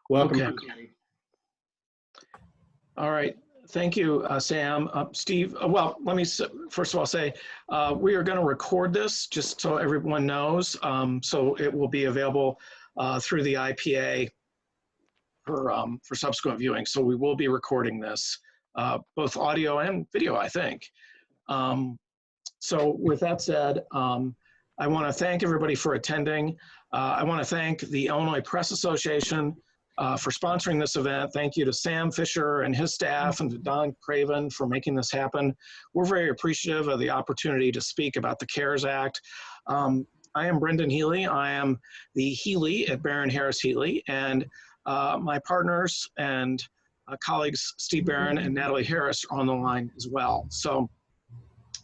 Welcome. Okay. All right. Thank you, Sam. Steve, well, let me first of all say, we are going to record this just so everyone knows. So it will be available through the IPA for subsequent viewing. So we will be recording this, both audio and video, I think. So with that said, I want to thank everybody for attending. I want to thank the Illinois Press Association for sponsoring this event. Thank you to Sam Fisher and his staff and to Don Craven for making this happen. We're very appreciative of the opportunity to speak about the CARES Act. I am Brendan Healey. I am the Healey at Barron Harris Healey, and my partners and colleagues Steve Barron and Natalie Harris are on the line as well. So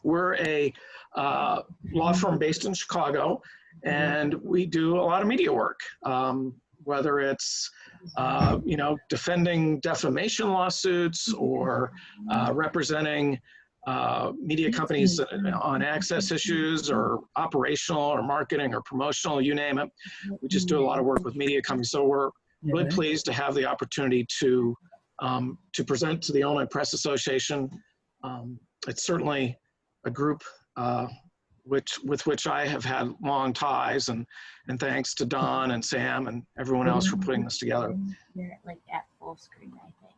we're a law firm based in Chicago, and we do a lot of media work, whether it's you know, defending defamation lawsuits or representing media companies on access issues or operational or marketing or promotional, you name it. We just do a lot of work with media companies. So we're really pleased to have the opportunity to present to the Illinois Press Association. It's certainly a group with which I have had long ties, and thanks to Don and Sam and everyone else for putting this together. You're like at full screen, I think.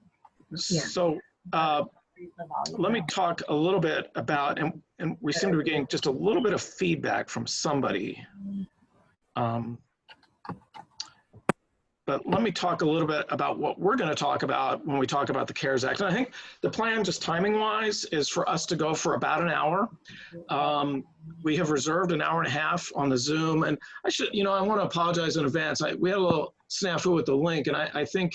Yeah. So let me talk a little bit about, and we seem to be getting just a little bit of feedback from somebody. But let me talk a little bit about what we're going to talk about when we talk about the CARES Act. And I think the plan, just timing-wise, is for us to go for about an hour. We have reserved an hour and a half on the Zoom. And I should, you know, I want to apologize in advance. We had a little snafu with the link, and I think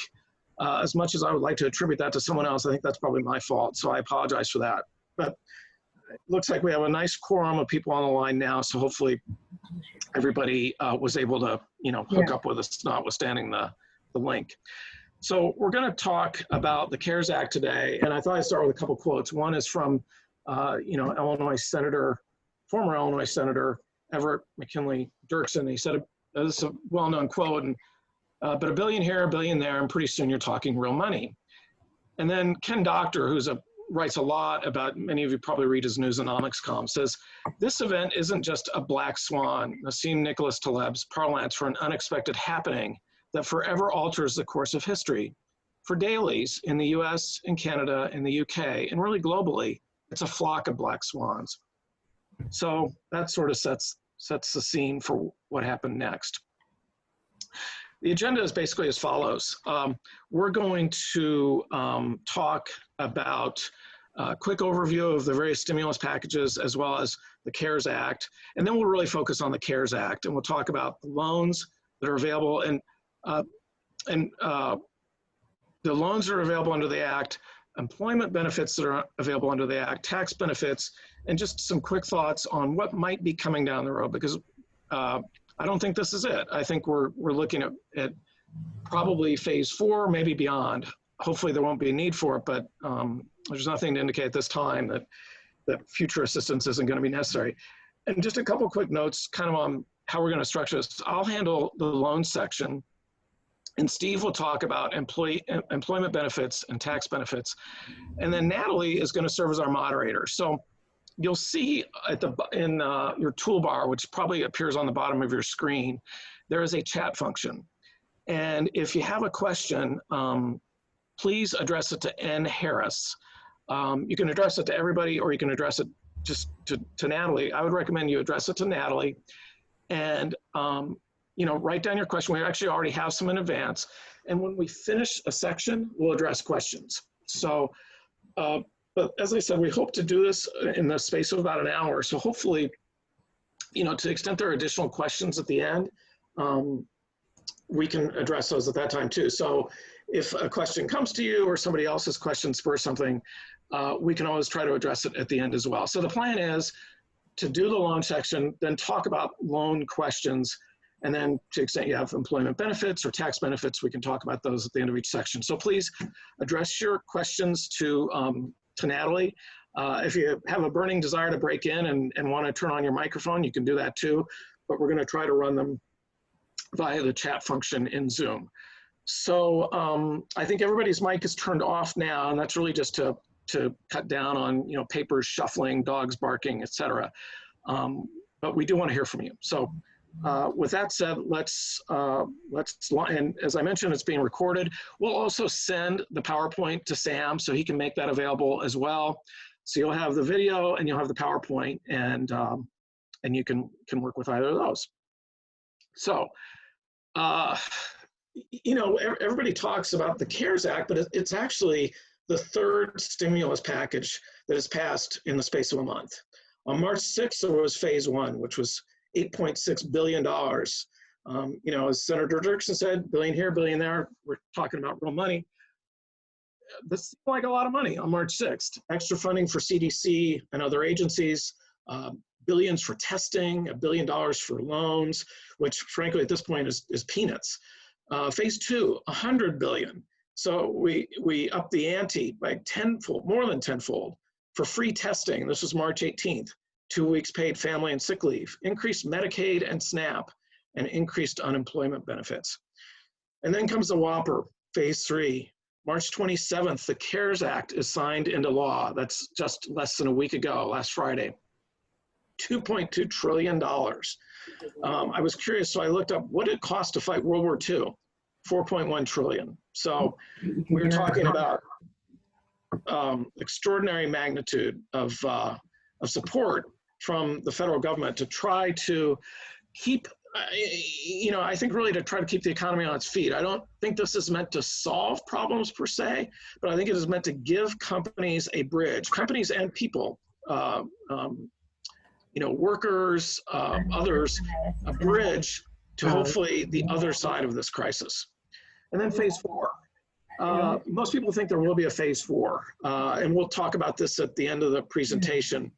as much as I would like to attribute that to someone else, I think that's probably my fault. So I apologize for that. But it looks like we have a nice quorum of people on the line now. So hopefully everybody was able to, you know, hook up with us, notwithstanding the link. So we're going to talk about the CARES Act today, and I thought I'd start with a couple quotes. One is from, you know, former Illinois Senator Everett McKinley Dirksen. He said, this is a well-known quote, and, but a billion here, a billion there, and pretty soon you're talking real money. And then Ken Doctor, who's writes a lot about, many of you probably read his Newsonomics column, says, this event isn't just a black swan, Nassim Nicholas Taleb's parlance for an unexpected happening that forever alters the course of history. For dailies in the US, in Canada, in the UK, and really globally, it's a flock of black swans. So that sort of sets the scene for what happened next. The agenda is basically as follows. We're going to talk about a quick overview of the various stimulus packages as well as the CARES Act. And then we'll really focus on the CARES Act, and we'll talk about the loans that are available and the loans that are available under the Act, employment benefits that are available under the Act, tax benefits, and just some quick thoughts on what might be coming down the road, because I don't think this is it. I think we're looking at probably phase 4, maybe beyond. Hopefully there won't be a need for it, but there's nothing to indicate at this time that future assistance isn't going to be necessary. And just a couple quick notes kind of on how we're going to structure this. I'll handle the loan section, and Steve will talk about employment benefits and tax benefits. And then Natalie is going to serve as our moderator. So you'll see in your toolbar, which probably appears on the bottom of your screen, there is a chat function. And if you have a question, please address it to N. Harris. You can address it to everybody, or you can address it just to Natalie. I would recommend you address it to Natalie. And you know, write down your question. We actually already have some in advance. And when we finish a section, we'll address questions. So, but as I said, we hope to do this in the space of about an hour. So hopefully, you know, to the extent there are additional questions at the end, we can address those at that time too. So if a question comes to you or somebody else's question spurs something, we can always try to address it at the end as well. So the plan is to do the loan section, then talk about loan questions, and then to the extent you have employment benefits or tax benefits, we can talk about those at the end of each section. So please address your questions to Natalie. If you have a burning desire to break in and want to turn on your microphone, you can do that too, but we're going to try to run them via the chat function in Zoom. So I think everybody's mic is turned off now, and that's really just to cut down on papers shuffling, dogs barking, etc. But we do want to hear from you. So with that said, let's and as I mentioned, it's being recorded. We'll also send the PowerPoint to Sam so he can make that available as well. So you'll have the video and you'll have the PowerPoint, and you can work with either of those. So everybody talks about the CARES Act, but it's actually the third stimulus package that is passed in the space of a month. On March 6th, there was phase one, which was $8.6 billion. As Senator Dirksen said, billion here, billion there. We're talking about real money. This seemed like a lot of money on March 6th. Extra funding for CDC and other agencies, billions for testing, $1 billion for loans, which frankly at this point is peanuts. Phase two, $100 billion. So we upped the ante by tenfold, more than tenfold, for free testing. This was March 18th. 2 weeks paid family and sick leave, increased Medicaid and SNAP, and increased unemployment benefits. And then comes the whopper, phase three. March 27th, the CARES Act is signed into law. That's just less than a week ago, last Friday. $2.2 trillion. I was curious, so I looked up what it cost to fight World War II. $4.1 trillion. So we're talking about extraordinary magnitude of support from the federal government to try to keep, I think really to try to keep the economy on its feet. I don't think this is meant to solve problems per se, but I think it is meant to give companies a bridge, companies and people, workers, others, a bridge to hopefully the other side of this crisis. And then phase four. Most people think there will be a phase four, and we'll talk about this at the end of the presentation.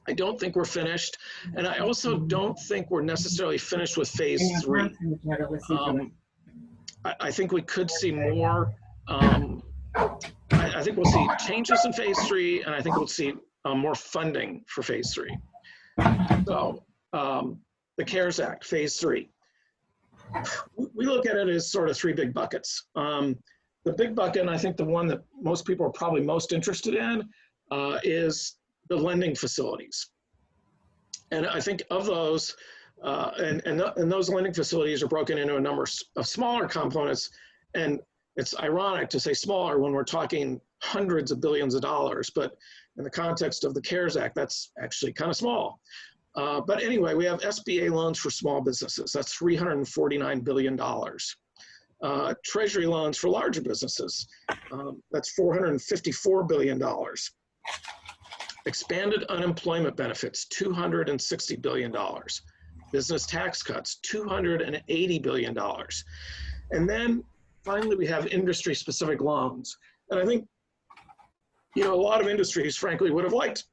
I don't think we're finished, and I also don't think we're necessarily finished with phase three. I think we could see more. I think we'll see changes in phase three, and I think we'll see more funding for phase three. So the CARES Act, phase three. We look at it as sort of three big buckets. The big bucket, and I think the one that most people are probably most interested in, is the lending facilities. And I think of those, and those lending facilities are broken into a number of smaller components. And it's ironic to say smaller when we're talking hundreds of billions of dollars, but in the context of the CARES Act, that's actually kind of small. But anyway, we have SBA loans for small businesses. That's $349 billion. Treasury loans for larger businesses. That's $454 billion. Expanded unemployment benefits, $260 billion. Business tax cuts, $280 billion. And then finally, we have industry-specific loans. And I think, a lot of industries, frankly, would have liked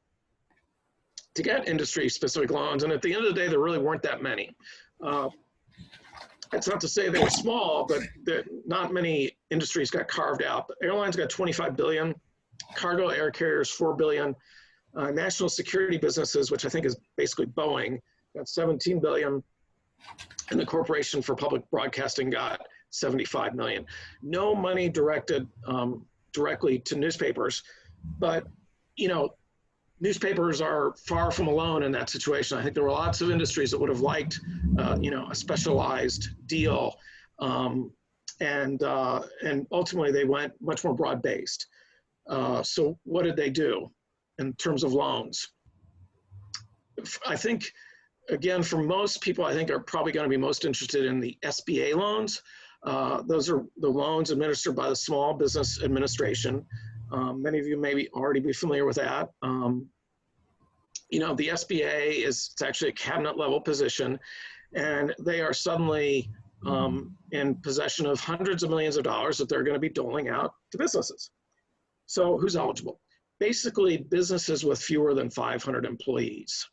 to get industry-specific loans. And at the end of the day, there really weren't that many. That's not to say they were small, but not many industries got carved out. But airlines got $25 billion, cargo air carriers, $4 billion. National security businesses, which I think is basically Boeing, got $17 billion. And the Corporation for Public Broadcasting got $75 million. No money directed directly to newspapers, but, newspapers are far from alone in that situation. I think there were lots of industries that would have liked, a specialized deal, and ultimately they went much more broad-based. So what did they do in terms of loans? I think, again, for most people, I think are probably going to be most interested in the SBA loans. Those are the loans administered by the Small Business Administration. Many of you may already be familiar with that. The SBA it's actually a cabinet level position, and they are suddenly in possession of hundreds of millions of dollars that they're going to be doling out to businesses. So who's eligible? Basically, businesses with fewer than 500 employees.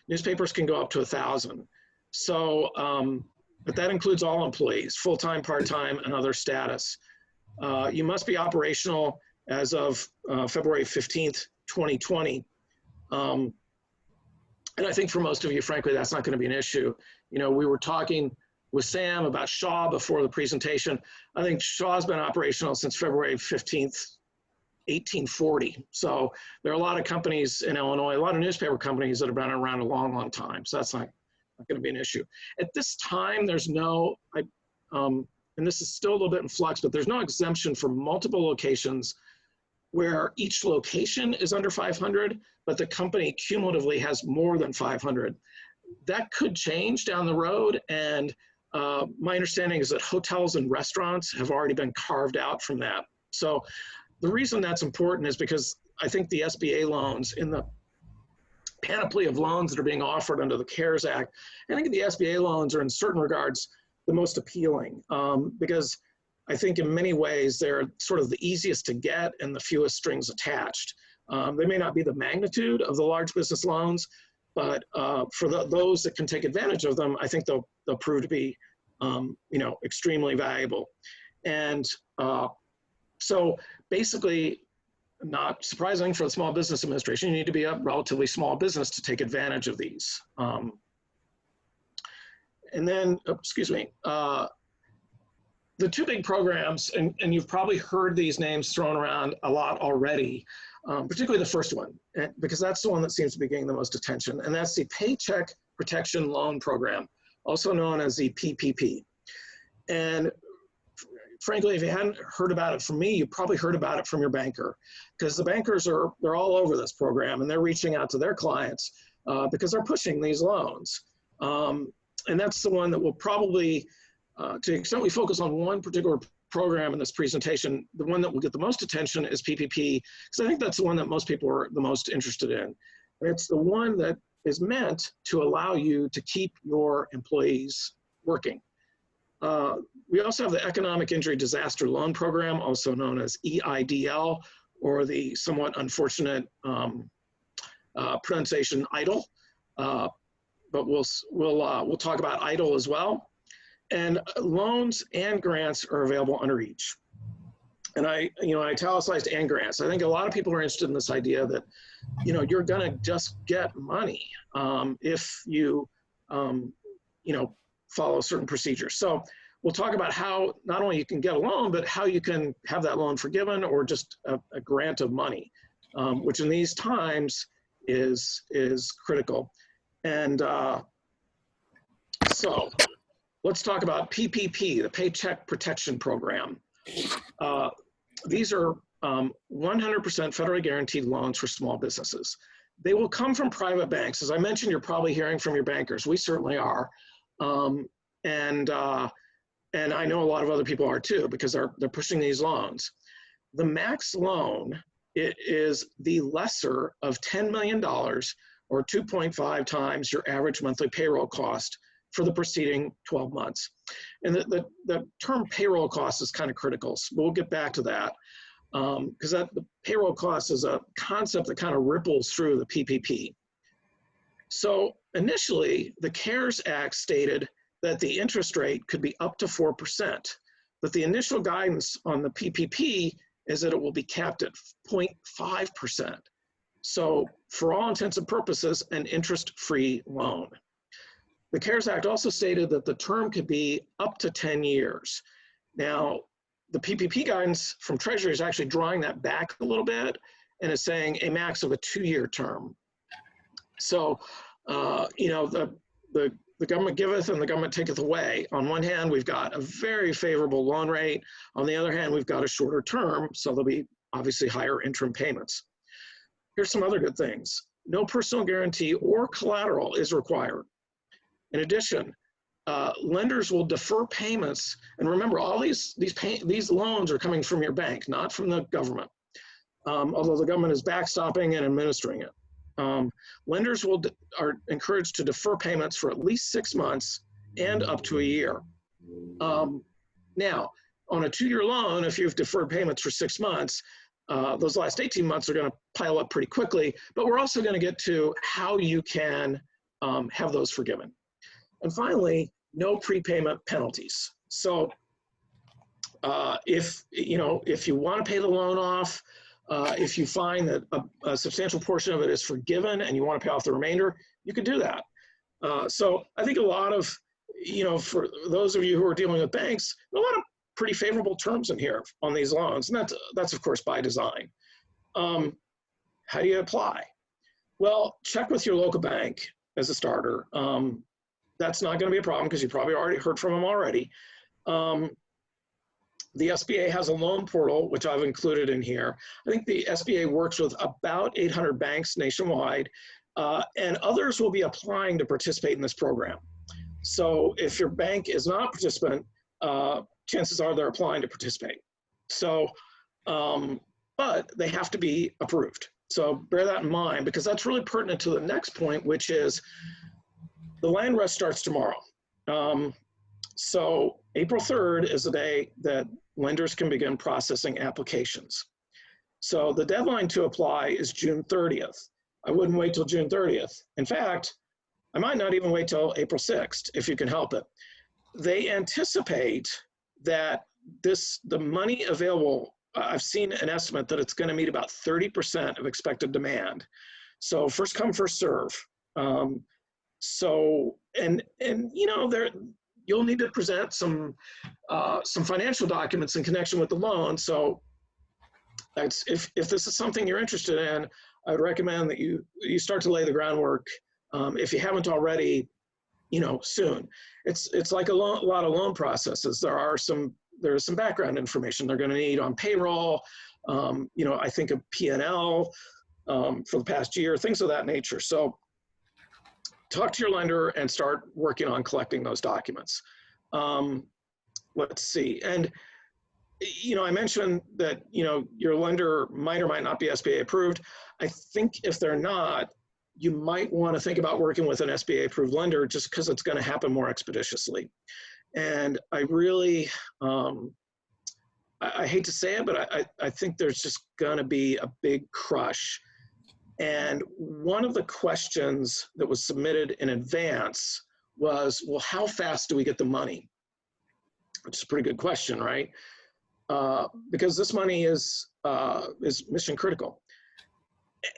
Newspapers can go up to 1,000. So, but that includes all employees, full-time, part-time, and other status. You must be operational as of February 15th, 2020. And I think for most of you, frankly, that's not going to be an issue. We were talking with Sam about Shaw before the presentation. I think Shaw's been operational since February 15th, 1840. So there are a lot of companies in Illinois, a lot of newspaper companies that have been around a long, long time. So that's not going to be an issue. At this time, there's no, and this is still a little bit in flux, but there's no exemption for multiple locations where each location is under 500, but the company cumulatively has more than 500. That could change down the road, and my understanding is that hotels and restaurants have already been carved out from that. So the reason that's important is because I think the SBA loans, in the panoply of loans that are being offered under the CARES Act, I think the SBA loans are in certain regards the most appealing, because I think in many ways they're sort of the easiest to get and the fewest strings attached. They may not be the magnitude of the large business loans, but for those that can take advantage of them, I think they'll prove to be, extremely valuable. And so basically, not surprising for the Small Business Administration, you need to be a relatively small business to take advantage of these. And then, the two big programs, and you've probably heard these names thrown around a lot already, particularly the first one, because that's the one that seems to be getting the most attention, and that's the Paycheck Protection Loan Program, also known as the PPP. And frankly, if you hadn't heard about it from me, you probably heard about it from your banker, because the bankers they're all over this program, and they're reaching out to their clients because they're pushing these loans. And that's the one that will probably, to the extent we focus on one particular program in this presentation, the one that will get the most attention is PPP, because I think that's the one that most people are the most interested in. And it's the one that is meant to allow you to keep your employees working. We also have the Economic Injury Disaster Loan Program, also known as EIDL, or the somewhat unfortunate pronunciation EIDL. But we'll talk about EIDL as well. And loans and grants are available under each. And I italicized and grants. I think a lot of people are interested in this idea that, you're gonna just get money if you, follow certain procedures. So we'll talk about how not only you can get a loan, but how you can have that loan forgiven or just a grant of money, which in these times is critical. And so let's talk about PPP, the Paycheck Protection Program. These are 100% federally guaranteed loans for small businesses. They will come from private banks. As I mentioned, you're probably hearing from your bankers. We certainly are. And I know a lot of other people are too, because they're pushing these loans. The max loan, it is the lesser of $10 million or 2.5 times your average monthly payroll cost for the preceding 12 months. And the term payroll cost is kind of critical. So we'll get back to that, because the payroll cost is a concept that kind of ripples through the PPP. So initially, the CARES Act stated that the interest rate could be up to 4%, but the initial guidance on the PPP is that it will be capped at 0.5%. So for all intents and purposes, an interest-free loan. The CARES Act also stated that the term could be up to 10 years. Now, the PPP guidance from Treasury is actually drawing that back a little bit and is saying a max of a 2-year term. So, the government giveth and the government taketh away. On one hand, we've got a very favorable loan rate. On the other hand, we've got a shorter term, so there'll be obviously higher interim payments. Here's some other good things. No personal guarantee or collateral is required. In addition, lenders will defer payments. And remember, all these loans are coming from your bank, not from the government, although the government is backstopping and administering it. Lenders are encouraged to defer payments for at least 6 months and up to a year. Now, on a 2-year loan, if you've deferred payments for 6 months, those last 18 months are going to pile up pretty quickly, but we're also going to get to how you can have those forgiven. And finally, no prepayment penalties. So if you want to pay the loan off, if you find that a substantial portion of it is forgiven and you want to pay off the remainder, you could do that. So I think a lot of, you know, for those of you who are dealing with banks, a lot of pretty favorable terms in here on these loans, and that's of course by design. How do you apply? Well, check with your local bank as a starter. That's not going to be a problem because you probably already heard from them already. The SBA has a loan portal, which I've included in here. I think the SBA works with about 800 banks nationwide, and others will be applying to participate in this program. So if your bank is not a participant, chances are they're applying to participate. So, but they have to be approved. So bear that in mind, because that's really pertinent to the next point, which is the land rest starts tomorrow. So April 3rd is the day that lenders can begin processing applications. So the deadline to apply is June 30th. I wouldn't wait till June 30th. In fact, I might not even wait till April 6th, if you can help it. They anticipate that the money available, I've seen an estimate that it's going to meet about 30% of expected demand. So first come, first serve. So, and you know, you'll need to present some financial documents in connection with the loan. So that's, if this is something you're interested in, I would recommend that you start to lay the groundwork. If you haven't already, you know, soon. It's like a lot of loan processes. There's some background information they're going to need on payroll. You know, I think of P&L for the past year, things of that nature. So talk to your lender and start working on collecting those documents. Let's see. And, you know, I mentioned that, you know, your lender might or might not be SBA approved. I think if they're not, you might want to think about working with an SBA approved lender just because it's going to happen more expeditiously. And I really, I hate to say it, but I think there's just going to be a big crush. And one of the questions that was submitted in advance was, well, how fast do we get the money? Which is a pretty good question, right? Because this money is mission critical.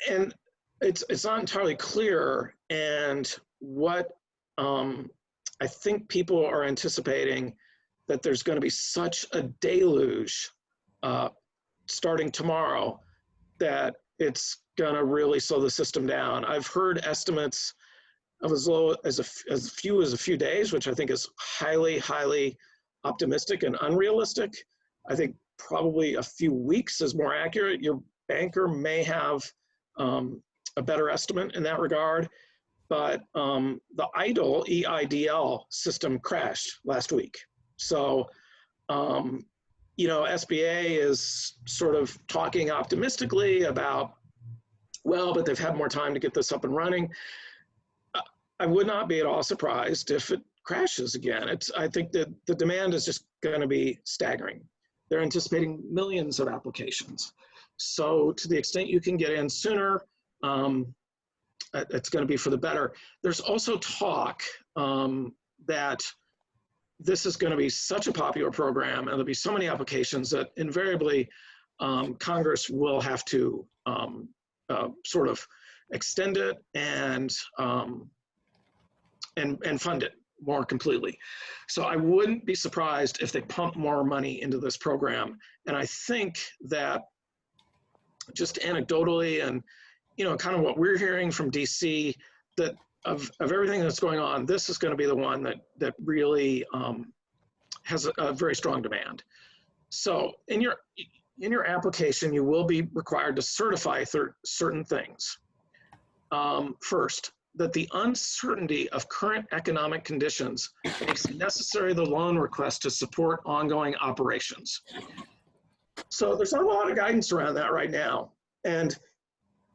And it's not entirely clear, and what I think people are anticipating that there's going to be such a deluge starting tomorrow that it's going to really slow the system down. I've heard estimates of as low as as few as a few days, which I think is highly, highly optimistic and unrealistic. I think probably a few weeks is more accurate. Your banker may have a better estimate in that regard, but the EIDL system crashed last week. So, you know, SBA is sort of talking optimistically about, well, but they've had more time to get this up and running. I would not be at all surprised if it crashes again. I think that the demand is just going to be staggering. They're anticipating millions of applications. So to the extent you can get in sooner, it's going to be for the better. There's also talk that this is going to be such a popular program and there'll be so many applications that invariably Congress will have to sort of extend it and fund it more completely. So I wouldn't be surprised if they pump more money into this program. And I think that just anecdotally and, you know, kind of what we're hearing from DC, that of everything that's going on, this is going to be the one that really has a very strong demand. So in your application, you will be required to certify certain things. First, that the uncertainty of current economic conditions makes necessary the loan request to support ongoing operations. So there's not a lot of guidance around that right now. And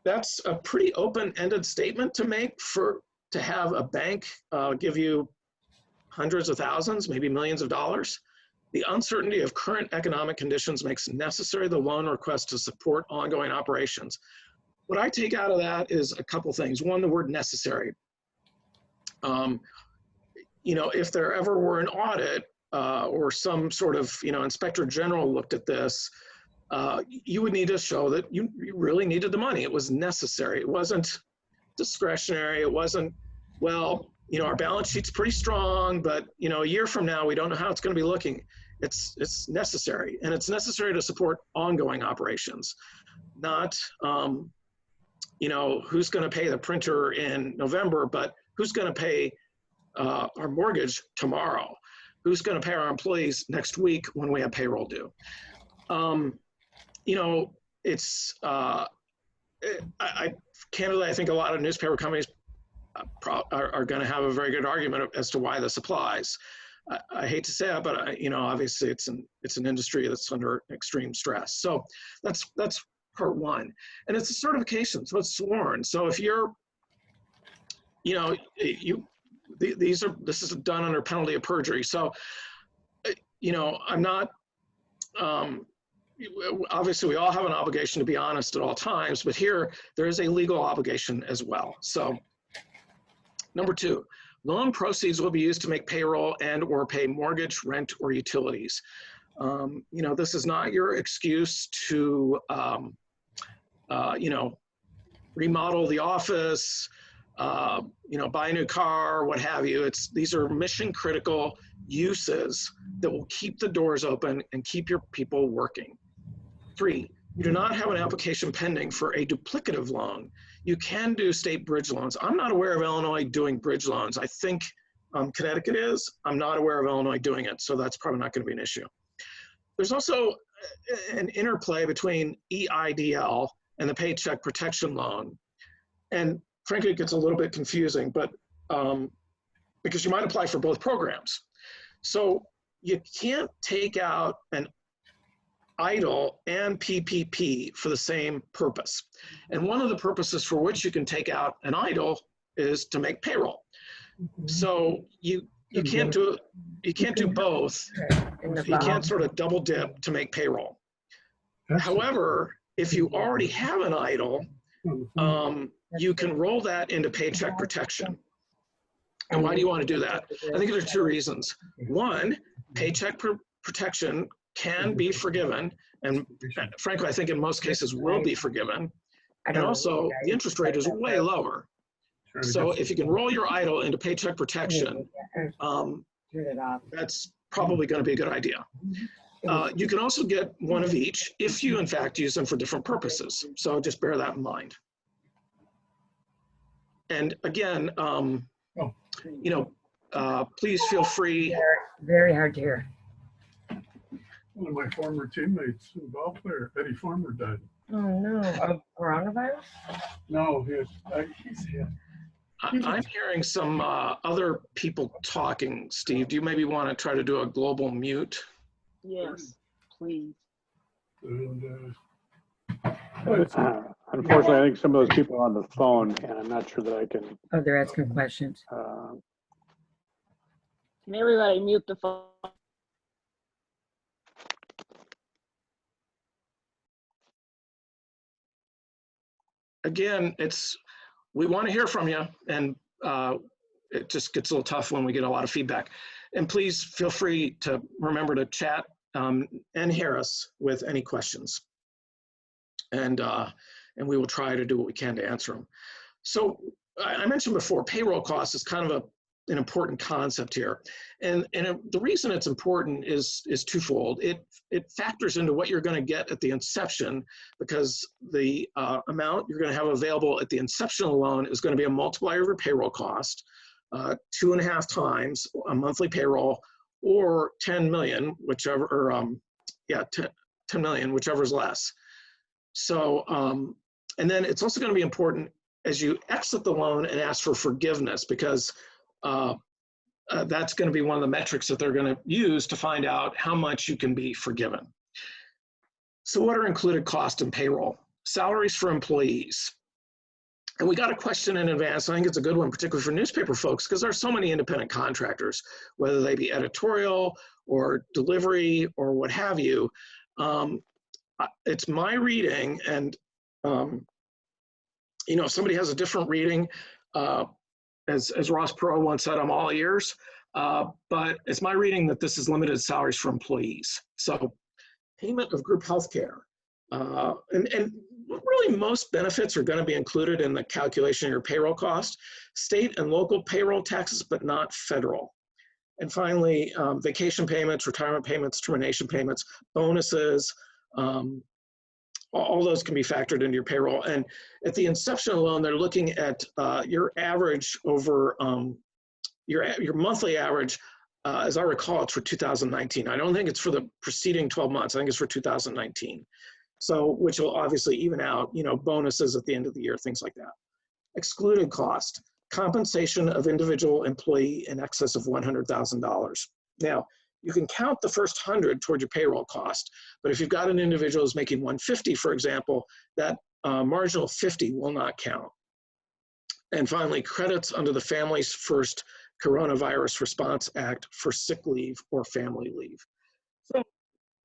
that's a pretty open-ended statement to make to have a bank give you hundreds of thousands, maybe millions of dollars. The uncertainty of current economic conditions makes necessary the loan request to support ongoing operations. What I take out of that is a couple things. One, the word necessary. You know, if there ever were an audit or some sort of, you know, inspector general looked at this, you would need to show that you really needed the money. It was necessary. It wasn't discretionary. It wasn't, well, our balance sheet's pretty strong, but a year from now, we don't know how it's going to be looking. It's necessary, and it's necessary to support ongoing operations, not who's going to pay the printer in November, but who's going to pay our mortgage tomorrow? Who's going to pay our employees next week when we have payroll due? Candidly, I think a lot of newspaper companies are going to have a very good argument as to why this applies. I hate to say it, but obviously it's an industry that's under extreme stress. So that's part one, and it's a certification, so it's sworn. So if you're, this is done under penalty of perjury. So, I'm not. Obviously, we all have an obligation to be honest at all times, but here there is a legal obligation as well. So, number two, loan proceeds will be used to make payroll and/or pay mortgage, rent, or utilities. This is not your excuse to, remodel the office, buy a new car, what have you. These are mission critical uses that will keep the doors open and keep your people working. Three, you do not have an application pending for a duplicative loan. You can do state bridge loans. I'm not aware of Illinois doing bridge loans. I think Connecticut is. I'm not aware of Illinois doing it, so that's probably not going to be an issue. There's also an interplay between EIDL and the Paycheck Protection Loan. And frankly, it gets a little bit confusing, but because you might apply for both programs. So you can't take out an EIDL and PPP for the same purpose. And one of the purposes for which you can take out an EIDL is to make payroll. So you can't do both. You can't sort of double dip to make payroll. However, if you already have an EIDL, you can roll that into Paycheck Protection. And why do you want to do that? I think there are two reasons. One, Paycheck Protection can be forgiven, and frankly, I think in most cases will be forgiven. And also, the interest rate is way lower. So if you can roll your EIDL into Paycheck Protection, that's probably going to be a good idea. You can also get one of each if you, in fact, use them for different purposes. So just bear that in mind. And again, please feel free. Very hard to hear. One of my former teammates, ball player, Eddie Farmer, died. Oh no, of coronavirus? No, I'm hearing some other people talking. Steve, do you maybe want to try to do a global mute? Yes, please. And, Unfortunately, I think some of those people are on the phone, and I'm not sure that I can. Oh, they're asking questions. Can everybody mute the phone? Again, we want to hear from you, and it just gets a little tough when we get a lot of feedback. And please feel free to remember to chat and hear us with any questions. And we will try to do what we can to answer them. So I mentioned before, payroll costs is kind of an important concept here. And the reason it's important is twofold. It factors into what you're going to get at the inception, because the amount you're going to have available at the inception of the loan is going to be a multiplier of your payroll cost, 2.5 times a monthly payroll, or 10 million, whichever, or 10 million, whichever is less. So, and then it's also going to be important as you exit the loan and ask for forgiveness, because that's going to be one of the metrics that they're going to use to find out how much you can be forgiven. So what are included costs in payroll? Salaries for employees. And we got a question in advance. I think it's a good one, particularly for newspaper folks, because there's so many independent contractors, whether they be editorial or delivery or what have you. It's my reading, and if somebody has a different reading, as Ross Perot once said, I'm all ears. But it's my reading that this is limited salaries for employees. So payment of group health care. And really most benefits are going to be included in the calculation of your payroll cost, state and local payroll taxes, but not federal. And finally, vacation payments, retirement payments, termination payments, bonuses, all those can be factored into your payroll. And at the inception of the loan, they're looking at your average over your monthly average. As I recall, it's for 2019. I don't think it's for the preceding 12 months. I think it's for 2019. So, which will obviously even out, you know, bonuses at the end of the year, things like that. Excluded cost, compensation of individual employee in excess of $100,000. Now, you can count the first 100 toward your payroll cost, but if you've got an individual who's making 150, for example, that marginal 50 will not count. And finally, credits under the Families First Coronavirus Response Act for sick leave or family leave. So,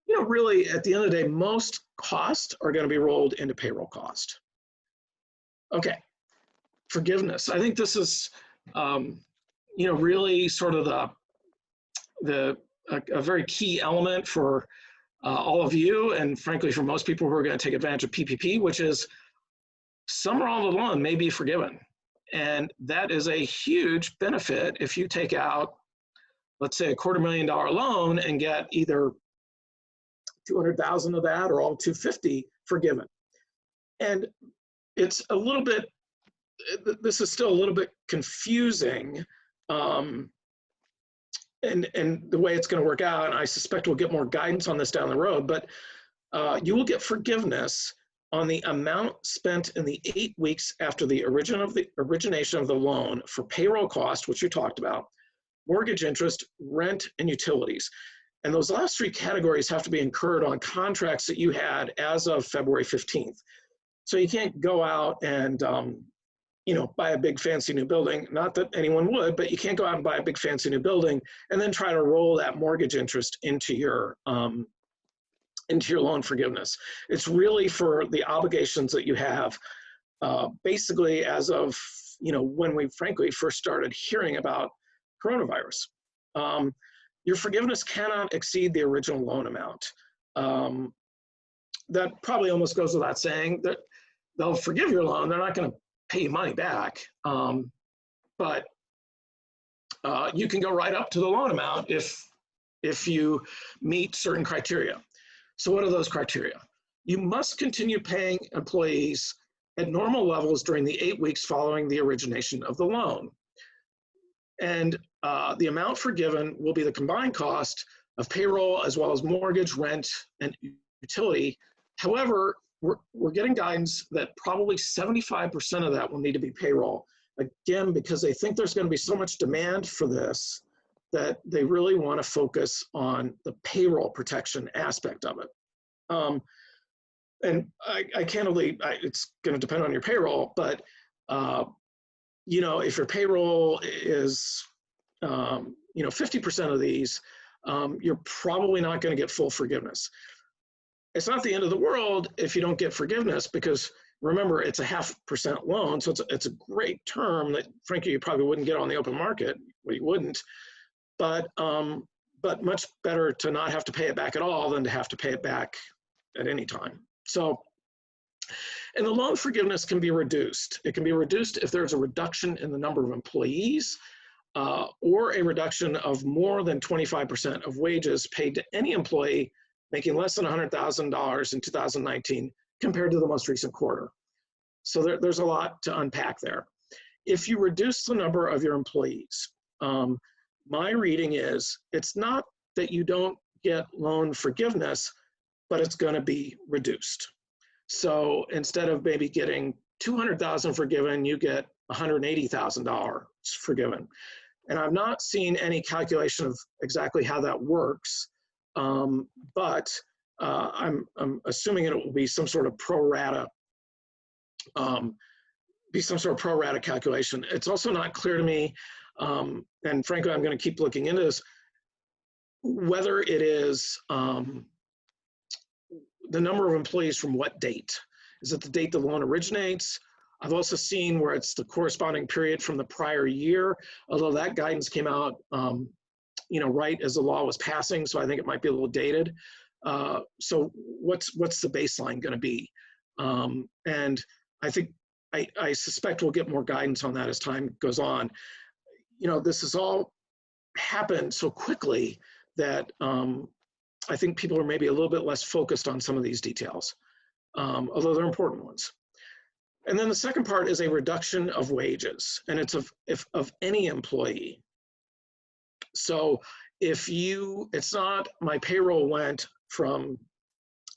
you know, really, at the end of the day, most costs are going to be rolled into payroll cost. Okay, forgiveness. I think this is, you know, really sort of a very key element for all of you, and frankly, for most people who are going to take advantage of PPP, which is some or all of the loan may be forgiven. And that is a huge benefit if you take out, let's say, a $250,000 loan and get either 200,000 of that or all 250 forgiven. And it's a little bit, this is still a little bit confusing and the way it's going to work out. And I suspect we'll get more guidance on this down the road, but you will get forgiveness on the amount spent in the 8 weeks after the origination of the loan for payroll cost, which you talked about, mortgage interest, rent, and utilities. And those last three categories have to be incurred on contracts that you had as of February 15th. So you can't go out and, you know, buy a big fancy new building. Not that anyone would, but you can't go out and buy a big fancy new building and then try to roll that mortgage interest into your loan forgiveness. It's really for the obligations that you have, basically as of, you know, when we frankly first started hearing about coronavirus. Your forgiveness cannot exceed the original loan amount. That probably almost goes without saying. That they'll forgive your loan. They're not going to pay you money back, but you can go right up to the loan amount if you meet certain criteria. So what are those criteria? You must continue paying employees at normal levels during the 8 weeks following the origination of the loan. And the amount forgiven will be the combined cost of payroll as well as mortgage, rent, and utility. However, we're getting guidance that probably 75% of that will need to be payroll. Again, because they think there's going to be so much demand for this that they really want to focus on the payroll protection aspect of it. And I candidly, it's going to depend on your payroll, but you know, if your payroll is, you know, 50% of these, you're probably not going to get full forgiveness. It's not the end of the world if you don't get forgiveness, because remember, it's a 0.5% loan. So it's a great term that frankly, you probably wouldn't get on the open market. Well, you wouldn't, but much better to not have to pay it back at all than to have to pay it back at any time. So, and the loan forgiveness can be reduced. It can be reduced if there's a reduction in the number of employees or a reduction of more than 25% of wages paid to any employee making less than $100,000 in 2019 compared to the most recent quarter. So there's a lot to unpack there. If you reduce the number of your employees, my reading is it's not that you don't get loan forgiveness, but it's going to be reduced. So instead of maybe getting $200,000 forgiven, you get $180,000 forgiven. And I've not seen any calculation of exactly how that works, but I'm assuming it will be some sort of pro rata, calculation. It's also not clear to me, and frankly, I'm going to keep looking into this, whether it is the number of employees from what date. Is it the date the loan originates? I've also seen where it's the corresponding period from the prior year, although that guidance came out, you know, right as the law was passing, so I think it might be a little dated. So what's the baseline going to be? And I think I suspect we'll get more guidance on that as time goes on. You know, this has all happened so quickly that I think people are maybe a little bit less focused on some of these details, although they're important ones. And then the second part is a reduction of wages, and it's of any employee. So if it's not, my payroll went from,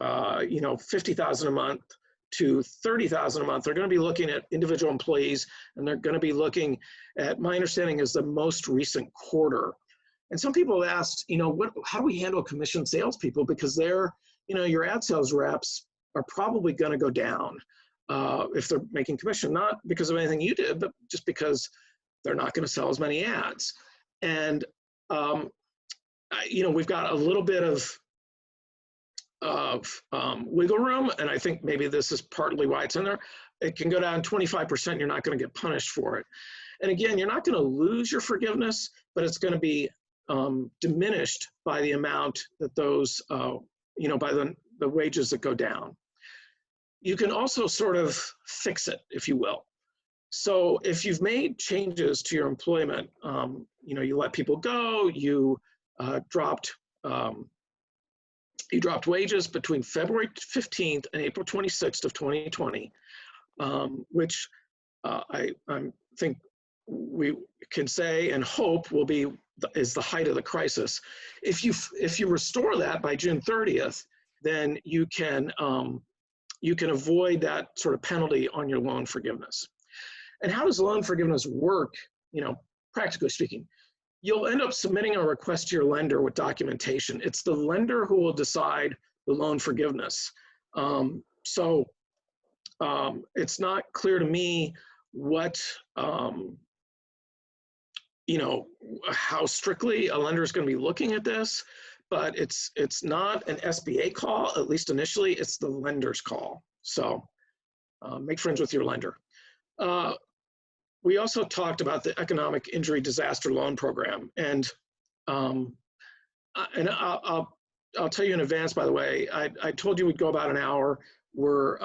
you know, $50,000 a month to $30,000 a month, they're going to be looking at individual employees, and they're going to be looking at, my understanding is the most recent quarter. And some people have asked, you know, how do we handle commission salespeople? Because they're, you know, your ad sales reps are probably going to go down if they're making commission, not because of anything you did, but just because they're not going to sell as many ads. And, you know, we've got a little bit of wiggle room, and I think maybe this is partly why it's in there. It can go down 25%, you're not going to get punished for it. And again, you're not going to lose your forgiveness, but it's going to be diminished by the amount that those, you know, by the wages that go down. You can also sort of fix it, if you will. So if you've made changes to your employment, you know, you let people go, you dropped wages between February 15th and April 26th of 2020, which I think we can say and hope is the height of the crisis. If you restore that by June 30th, then you can avoid that sort of penalty on your loan forgiveness. And how does loan forgiveness work? You know, practically speaking, you'll end up submitting a request to your lender with documentation. It's the lender who will decide the loan forgiveness. So it's not clear to me what, you know, how strictly a lender is going to be looking at this, but it's not an SBA call, at least initially, it's the lender's call. So make friends with your lender. We also talked about the Economic Injury Disaster Loan Program, and I'll tell you in advance, by the way, I told you we'd go about an hour. We're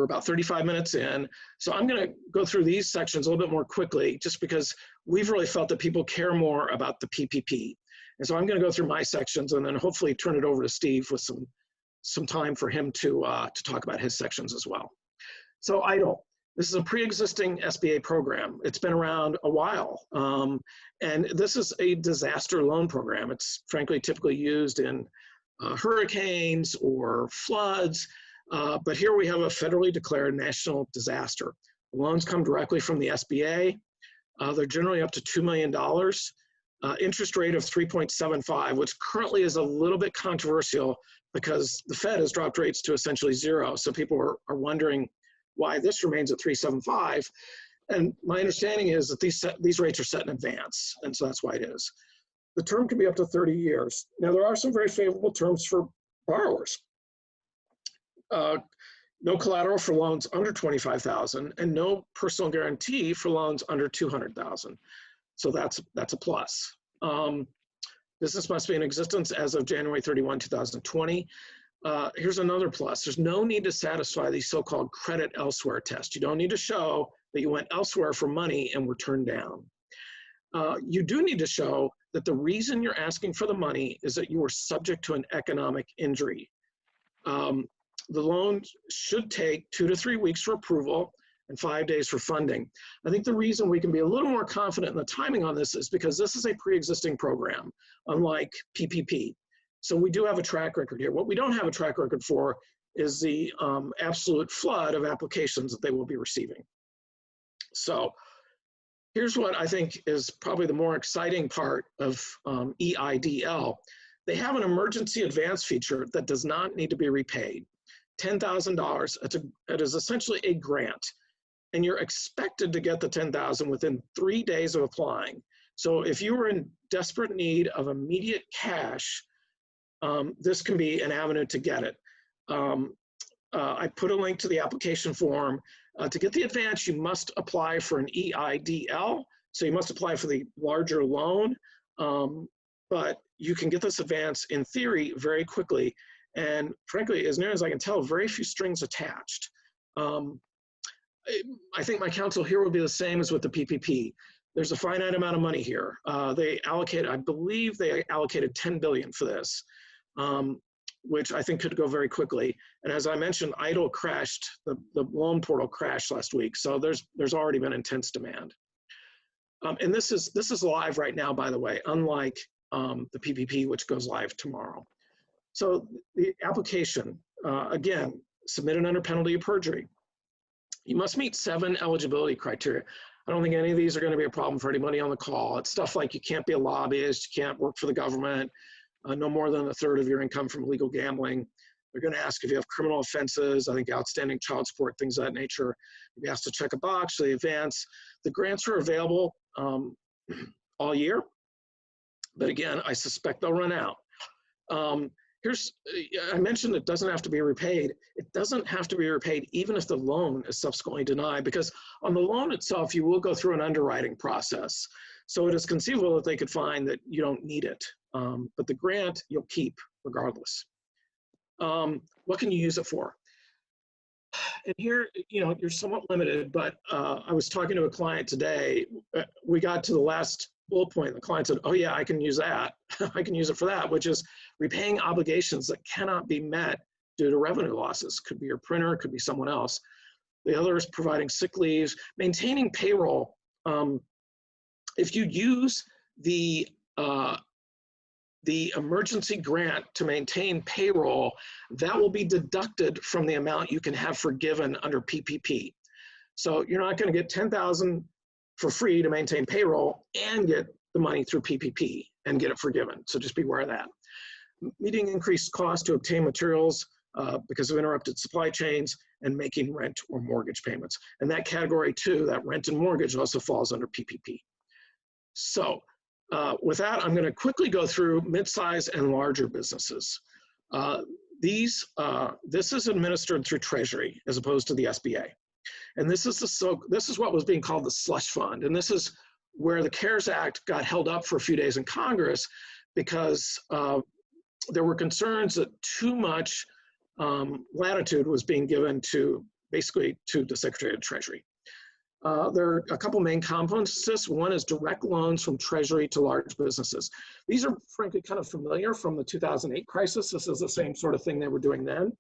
about 35 minutes in, so I'm going to go through these sections a little bit more quickly, just because we've really felt that people care more about the PPP. And so I'm going to go through my sections and then hopefully turn it over to Steve with some time for him to talk about his sections as well. So EIDL. This is a pre-existing SBA program. It's been around a while. And this is a disaster loan program. It's frankly typically used in hurricanes or floods. But here we have a federally declared national disaster. The loans come directly from the SBA. They're generally up to $2 million. Interest rate of 3.75, which currently is a little bit controversial because the Fed has dropped rates to essentially zero. So people are wondering why this remains at 3.75. And my understanding is that these rates are set in advance, and so that's why it is. The term can be up to 30 years. Now, there are some very favorable terms for borrowers. No collateral for loans under $25,000 and no personal guarantee for loans under $200,000. So that's a plus. Business must be in existence as of January 31, 2020. Here's another plus. There's no need to satisfy the so-called credit elsewhere test. You don't need to show that you went elsewhere for money and were turned down. You do need to show that the reason you're asking for the money is that you were subject to an economic injury. The loan should take 2 to 3 weeks for approval and 5 days for funding. I think the reason we can be a little more confident in the timing on this is because this is a pre-existing program, unlike PPP. So we do have a track record here. What we don't have a track record for is the absolute flood of applications that they will be receiving. So here's what I think is probably the more exciting part of EIDL. They have an emergency advance feature that does not need to be repaid. $10,000, it is essentially a grant, and you're expected to get the $10,000 within 3 days of applying. So if you were in desperate need of immediate cash, this can be an avenue to get it. I put a link to the application form. To get the advance, you must apply for an EIDL. So you must apply for the larger loan, but you can get this advance in theory very quickly. And frankly, as near as I can tell, very few strings attached. I think my counsel here would be the same as with the PPP. There's a finite amount of money here. I believe they allocated 10 billion for this, which I think could go very quickly. And as I mentioned, EIDL crashed, the loan portal crashed last week. So there's already been intense demand. And this is live right now, by the way, unlike the PPP, which goes live tomorrow. So the application, again, submitted under penalty of perjury. You must meet 7 eligibility criteria. I don't think any of these are going to be a problem for anybody on the call. It's stuff like you can't be a lobbyist, you can't work for the government, no more than 1/3 of your income from legal gambling. They're going to ask if you have criminal offenses, I think outstanding child support, things of that nature. You have to check a box, they advance. The grants are available all year, but again, I suspect they'll run out. I mentioned it doesn't have to be repaid. It doesn't have to be repaid even if the loan is subsequently denied, because on the loan itself, you will go through an underwriting process. So it is conceivable that they could find that you don't need it, but the grant you'll keep regardless. What can you use it for? And here, you're somewhat limited, but I was talking to a client today. We got to the last bullet point. The client said, oh yeah, I can use that. I can use it for that, which is repaying obligations that cannot be met due to revenue losses. Could be your printer, could be someone else. The other is providing sick leaves, maintaining payroll. If you use the emergency grant to maintain payroll, that will be deducted from the amount you can have forgiven under PPP. So you're not going to get $10,000 for free to maintain payroll and get the money through PPP and get it forgiven. So just be aware of that. Meeting increased costs to obtain materials because of interrupted supply chains, and making rent or mortgage payments. And that category too, that rent and mortgage, also falls under PPP. So with that, I'm going to quickly go through mid-size and larger businesses. This is administered through Treasury as opposed to the SBA. And this is what was being called the slush fund. And this is where the CARES Act got held up for a few days in Congress because there were concerns that too much latitude was being given to basically to the Secretary of Treasury. There are a couple main components to this. One is direct loans from Treasury to large businesses. These are frankly kind of familiar from the 2008 crisis. This is the same sort of thing they were doing then.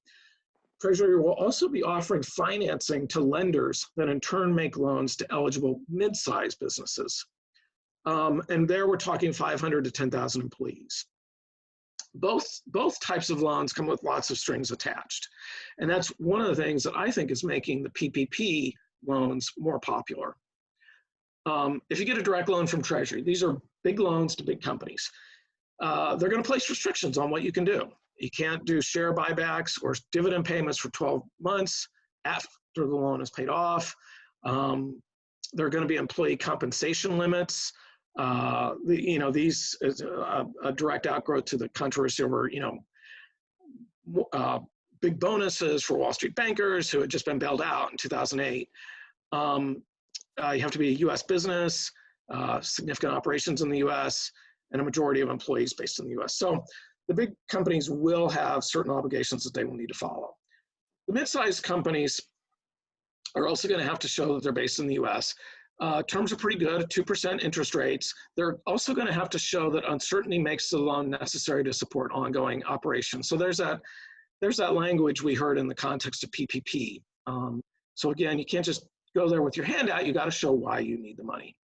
Treasury will also be offering financing to lenders that in turn make loans to eligible mid-sized businesses. And there we're talking 500 to 10,000 employees. Both types of loans come with lots of strings attached. And that's one of the things that I think is making the PPP loans more popular. If you get a direct loan from Treasury, these are big loans to big companies. They're going to place restrictions on what you can do. You can't do share buybacks or dividend payments for 12 months after the loan is paid off. There are going to be employee compensation limits. These is a direct outgrowth to the controversy over, big bonuses for Wall Street bankers who had just been bailed out in 2008. You have to be a U.S. business, significant operations in the U.S., and a majority of employees based in the U.S. So the big companies will have certain obligations that they will need to follow. The mid-sized companies are also going to have to show that they're based in the U.S. Terms are pretty good, 2% interest rates. They're also going to have to show that uncertainty makes the loan necessary to support ongoing operations. So there's that language we heard in the context of PPP. So again, you can't just go there with your hand out, you got to show why you need the money.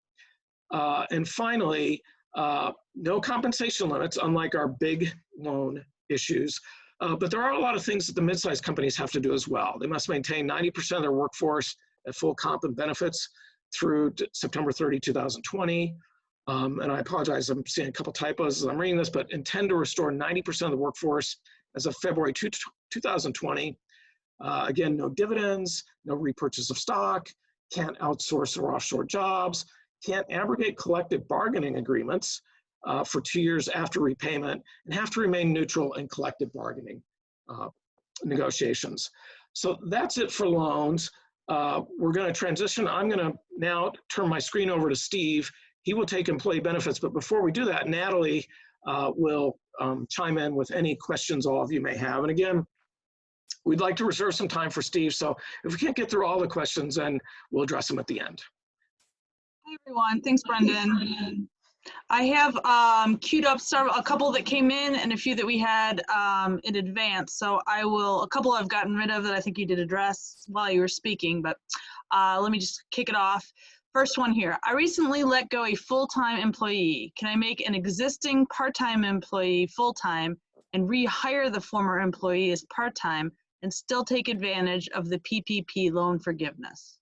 And finally, no compensation limits, unlike our big loan issues. But there are a lot of things that the mid-sized companies have to do as well. They must maintain 90% of their workforce at full comp and benefits through September 30, 2020. And I apologize, I'm seeing a couple typos as I'm reading this, but intend to restore 90% of the workforce as of February 2020. Again, no dividends, no repurchase of stock, can't outsource or offshore jobs, can't abrogate collective bargaining agreements for 2 years after repayment, and have to remain neutral in collective bargaining negotiations. So that's it for loans. We're going to transition. I'm going to now turn my screen over to Steve. He will take employee benefits, but before we do that, Natalie will chime in with any questions all of you may have. And again, we'd like to reserve some time for Steve. So if we can't get through all the questions, then we'll address them at the end. Hi, everyone. Thanks, Brendan. I have queued up a couple that came in and a few that we had in advance. So a couple I've gotten rid of that I think you did address while you were speaking, but let me just kick it off. First one here. I recently let go a full-time employee. Can I make an existing part-time employee full-time and rehire the former employee as part-time and still take advantage of the PPP loan forgiveness?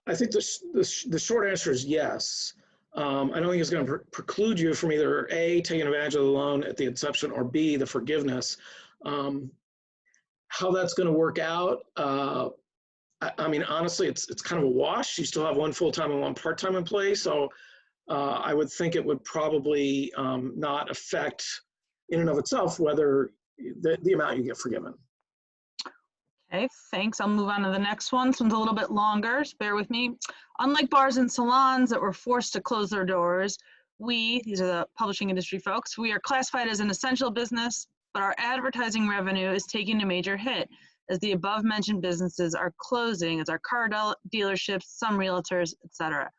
I think the short answer is yes. I don't think it's going to preclude you from either A, taking advantage of the loan at the inception, or B, the forgiveness. How that's going to work out, I mean, honestly, it's kind of a wash. You still have one full-time and one part-time employee, so I would think it would probably not affect in and of itself whether the amount you get forgiven. Okay, thanks. I'll move on to the next one. This one's a little bit longer, so bear with me. Unlike bars and salons that were forced to close their doors, these are the publishing industry folks, we are classified as an essential business, but our advertising revenue is taking a major hit as the above mentioned businesses are closing, as our car dealerships, some realtors, etc.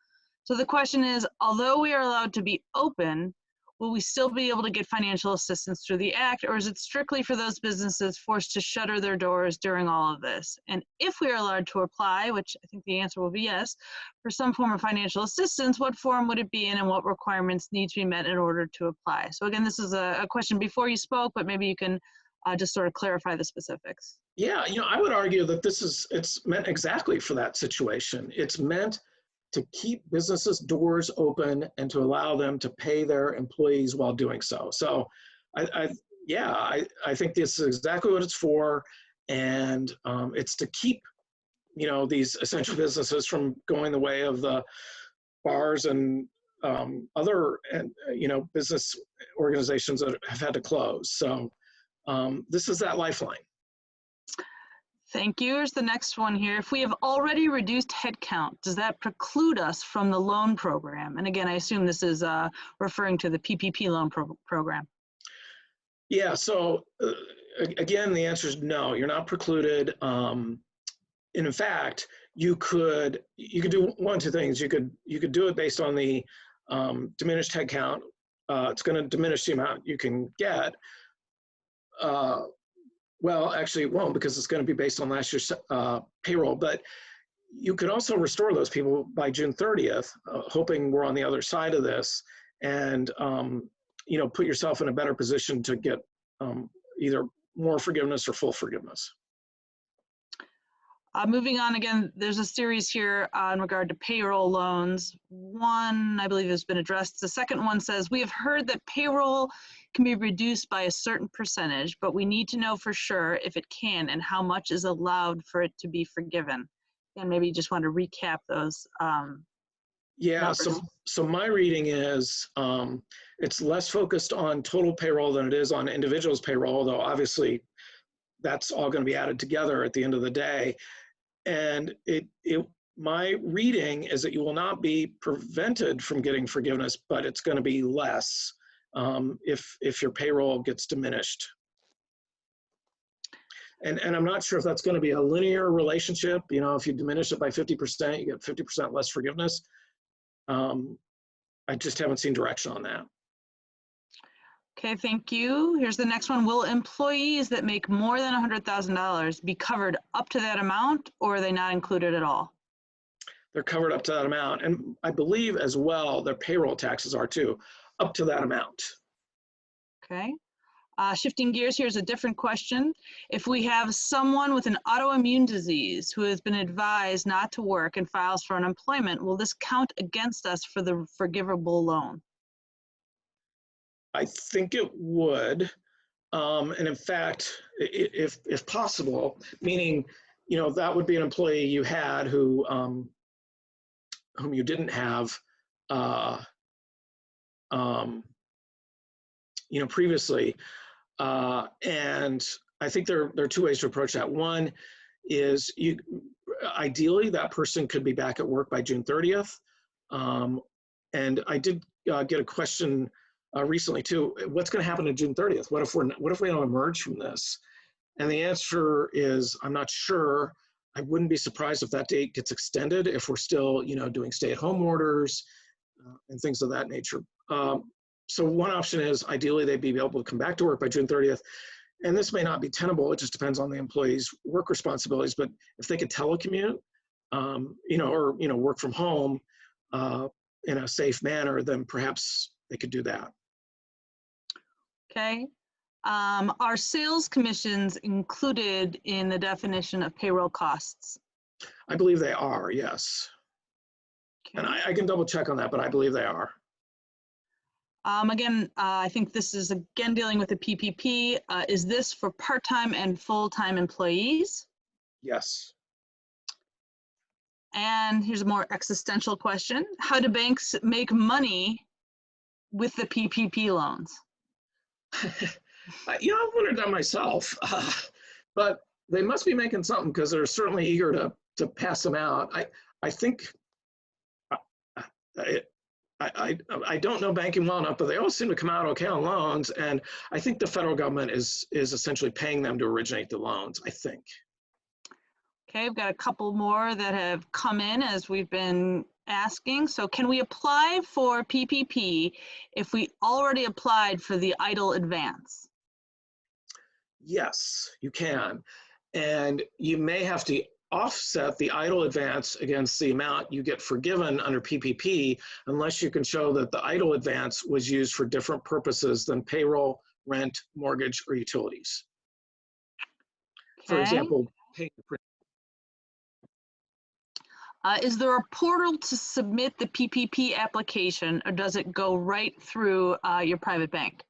So the question is, although we are allowed to be open, will we still be able to get financial assistance through the Act, or is it strictly for those businesses forced to shutter their doors during all of this? And if we are allowed to apply, which I think the answer will be yes, for some form of financial assistance, what form would it be in and what requirements need to be met in order to apply? So again, this is a question before you spoke, but maybe you can just sort of clarify the specifics. Yeah, I would argue that it's meant exactly for that situation. It's meant to keep businesses' doors open and to allow them to pay their employees while doing so. So I think this is exactly what it's for. And it's to keep, these essential businesses from going the way of the bars and other, business organizations that have had to close. So this is that lifeline. Thank you. Here's the next one here. If we have already reduced headcount, does that preclude us from the loan program? And again, I assume this is referring to the PPP loan program. Yeah, so again, the answer is no, you're not precluded. And in fact, you could do one of two things. You could do it based on the diminished headcount. It's going to diminish the amount you can get. Well, actually it won't, because it's going to be based on last year's payroll, but you could also restore those people by June 30th, hoping we're on the other side of this, and put yourself in a better position to get either more forgiveness or full forgiveness. Moving on, again, there's a series here in regard to payroll loans. One, I believe, has been addressed. The second one says, we have heard that payroll can be reduced by a certain percentage, but we need to know for sure if it can and how much is allowed for it to be forgiven. And maybe you just want to recap those. Yeah, so my reading is it's less focused on total payroll than it is on individuals' payroll, although obviously that's all going to be added together at the end of the day. And my reading is that you will not be prevented from getting forgiveness, but it's going to be less if your payroll gets diminished. And I'm not sure if that's going to be a linear relationship. If you diminish it by 50%, you get 50% less forgiveness. I just haven't seen direction on that. Okay, thank you. Here's the next one. Will employees that make more than $100,000 be covered up to that amount, or are they not included at all? They're covered up to that amount. And I believe as well, their payroll taxes are too, up to that amount. Okay. Shifting gears, here's a different question. If we have someone with an autoimmune disease who has been advised not to work and files for unemployment, will this count against us for the forgivable loan? I think it would. And in fact, if possible, meaning, that would be an employee you had whom you didn't have, previously. And I think there are two ways to approach that. One is ideally that person could be back at work by June 30th. And I did get a question recently too, what's going to happen on June 30th? What if we don't emerge from this? And the answer is, I'm not sure. I wouldn't be surprised if that date gets extended if we're still, doing stay-at-home orders and things of that nature. So one option is ideally they'd be able to come back to work by June 30th. And this may not be tenable. It just depends on the employee's work responsibilities. But if they could telecommute, or work from home in a safe manner, then perhaps they could do that. Okay. Are sales commissions included in the definition of payroll costs? I believe they are, yes. And I can double check on that, but I believe they are. Again, I think this is again dealing with the PPP. Is this for part-time and full-time employees? Yes. And here's a more existential question. How do banks make money with the PPP loans? I've wondered that myself, but they must be making something because they're certainly eager to pass them out. I think, I don't know banking well enough, but they always seem to come out okay on loans. And I think the federal government is essentially paying them to originate the loans, I think. Okay, I've got a couple more that have come in as we've been asking. So can we apply for PPP if we already applied for the EIDL advance? Yes, you can. And you may have to offset the EIDL advance against the amount you get forgiven under PPP unless you can show that the EIDL advance was used for different purposes than payroll, rent, mortgage, or utilities. For Okay. example, Is there a portal to submit the PPP application, or does it go right through your private bank?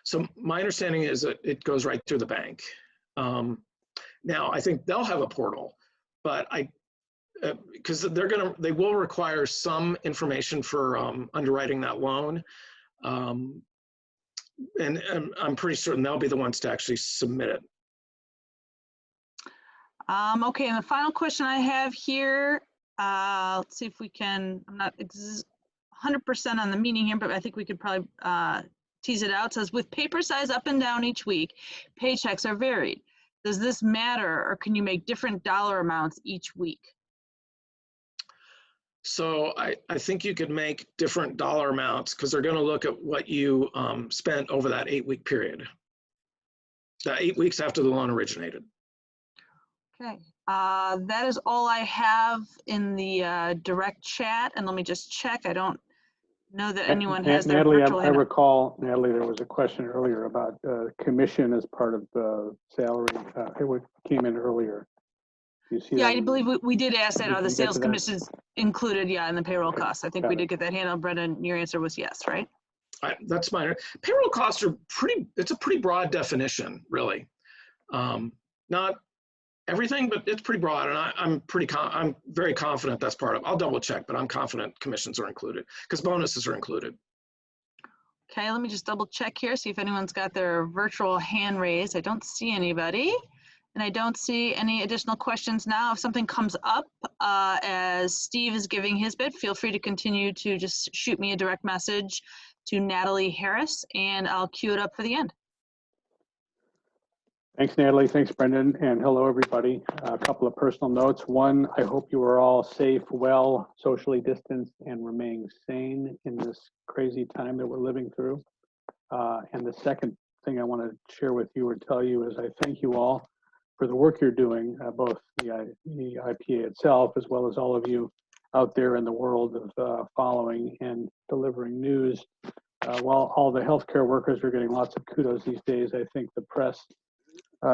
so my understanding is that it goes right through the bank. Now, I think they'll have a portal, but because they will require some information for underwriting that loan. And I'm pretty certain they'll be the ones to actually submit it. Okay, and the final question I have here, let's see if we can, I'm not 100% on the meaning here, but I think we could probably tease it out. It says, with paper size up and down each week, paychecks are varied. Does this matter, or can you make different dollar amounts each week? So I think you could make different dollar amounts because they're going to look at what you spent over that 8-week period. The 8 weeks after the loan originated. Okay, that is all I have in the direct chat. And let me just check. I don't know that anyone has their Natalie, virtual I hand up. recall, Natalie, there was a question earlier about commission as part of the salary. It came in earlier. You see Yeah, that? I believe we did ask that. Did Are you the get sales to that? commissions included? Yeah, in the payroll costs. I think Got we it. did get that handled. Brendan, your answer was yes, right? That's mine. Payroll costs are it's a pretty broad definition, really. Not everything, but it's pretty broad, and I'm very confident that's part of it. I'll double check, but I'm confident commissions are included because bonuses are included. Okay, let me just double check here, see if anyone's got their virtual hand raised. I don't see anybody, and I don't see any additional questions now. If something comes up as Steve is giving his bit, feel free to continue to just shoot me a direct message to Natalie Harris, and I'll queue it up for the end. Thanks, Natalie. Thanks, Brendan. And hello, everybody. A couple of personal notes. One, I hope you are all safe, well, socially distanced, and remaining sane in this crazy time that we're living through. And the second thing I want to share with you or tell you is I thank you all for the work you're doing, both the IPA itself, as well as all of you out there in the world of following and delivering news. While all the healthcare workers are getting lots of kudos these days, I think the press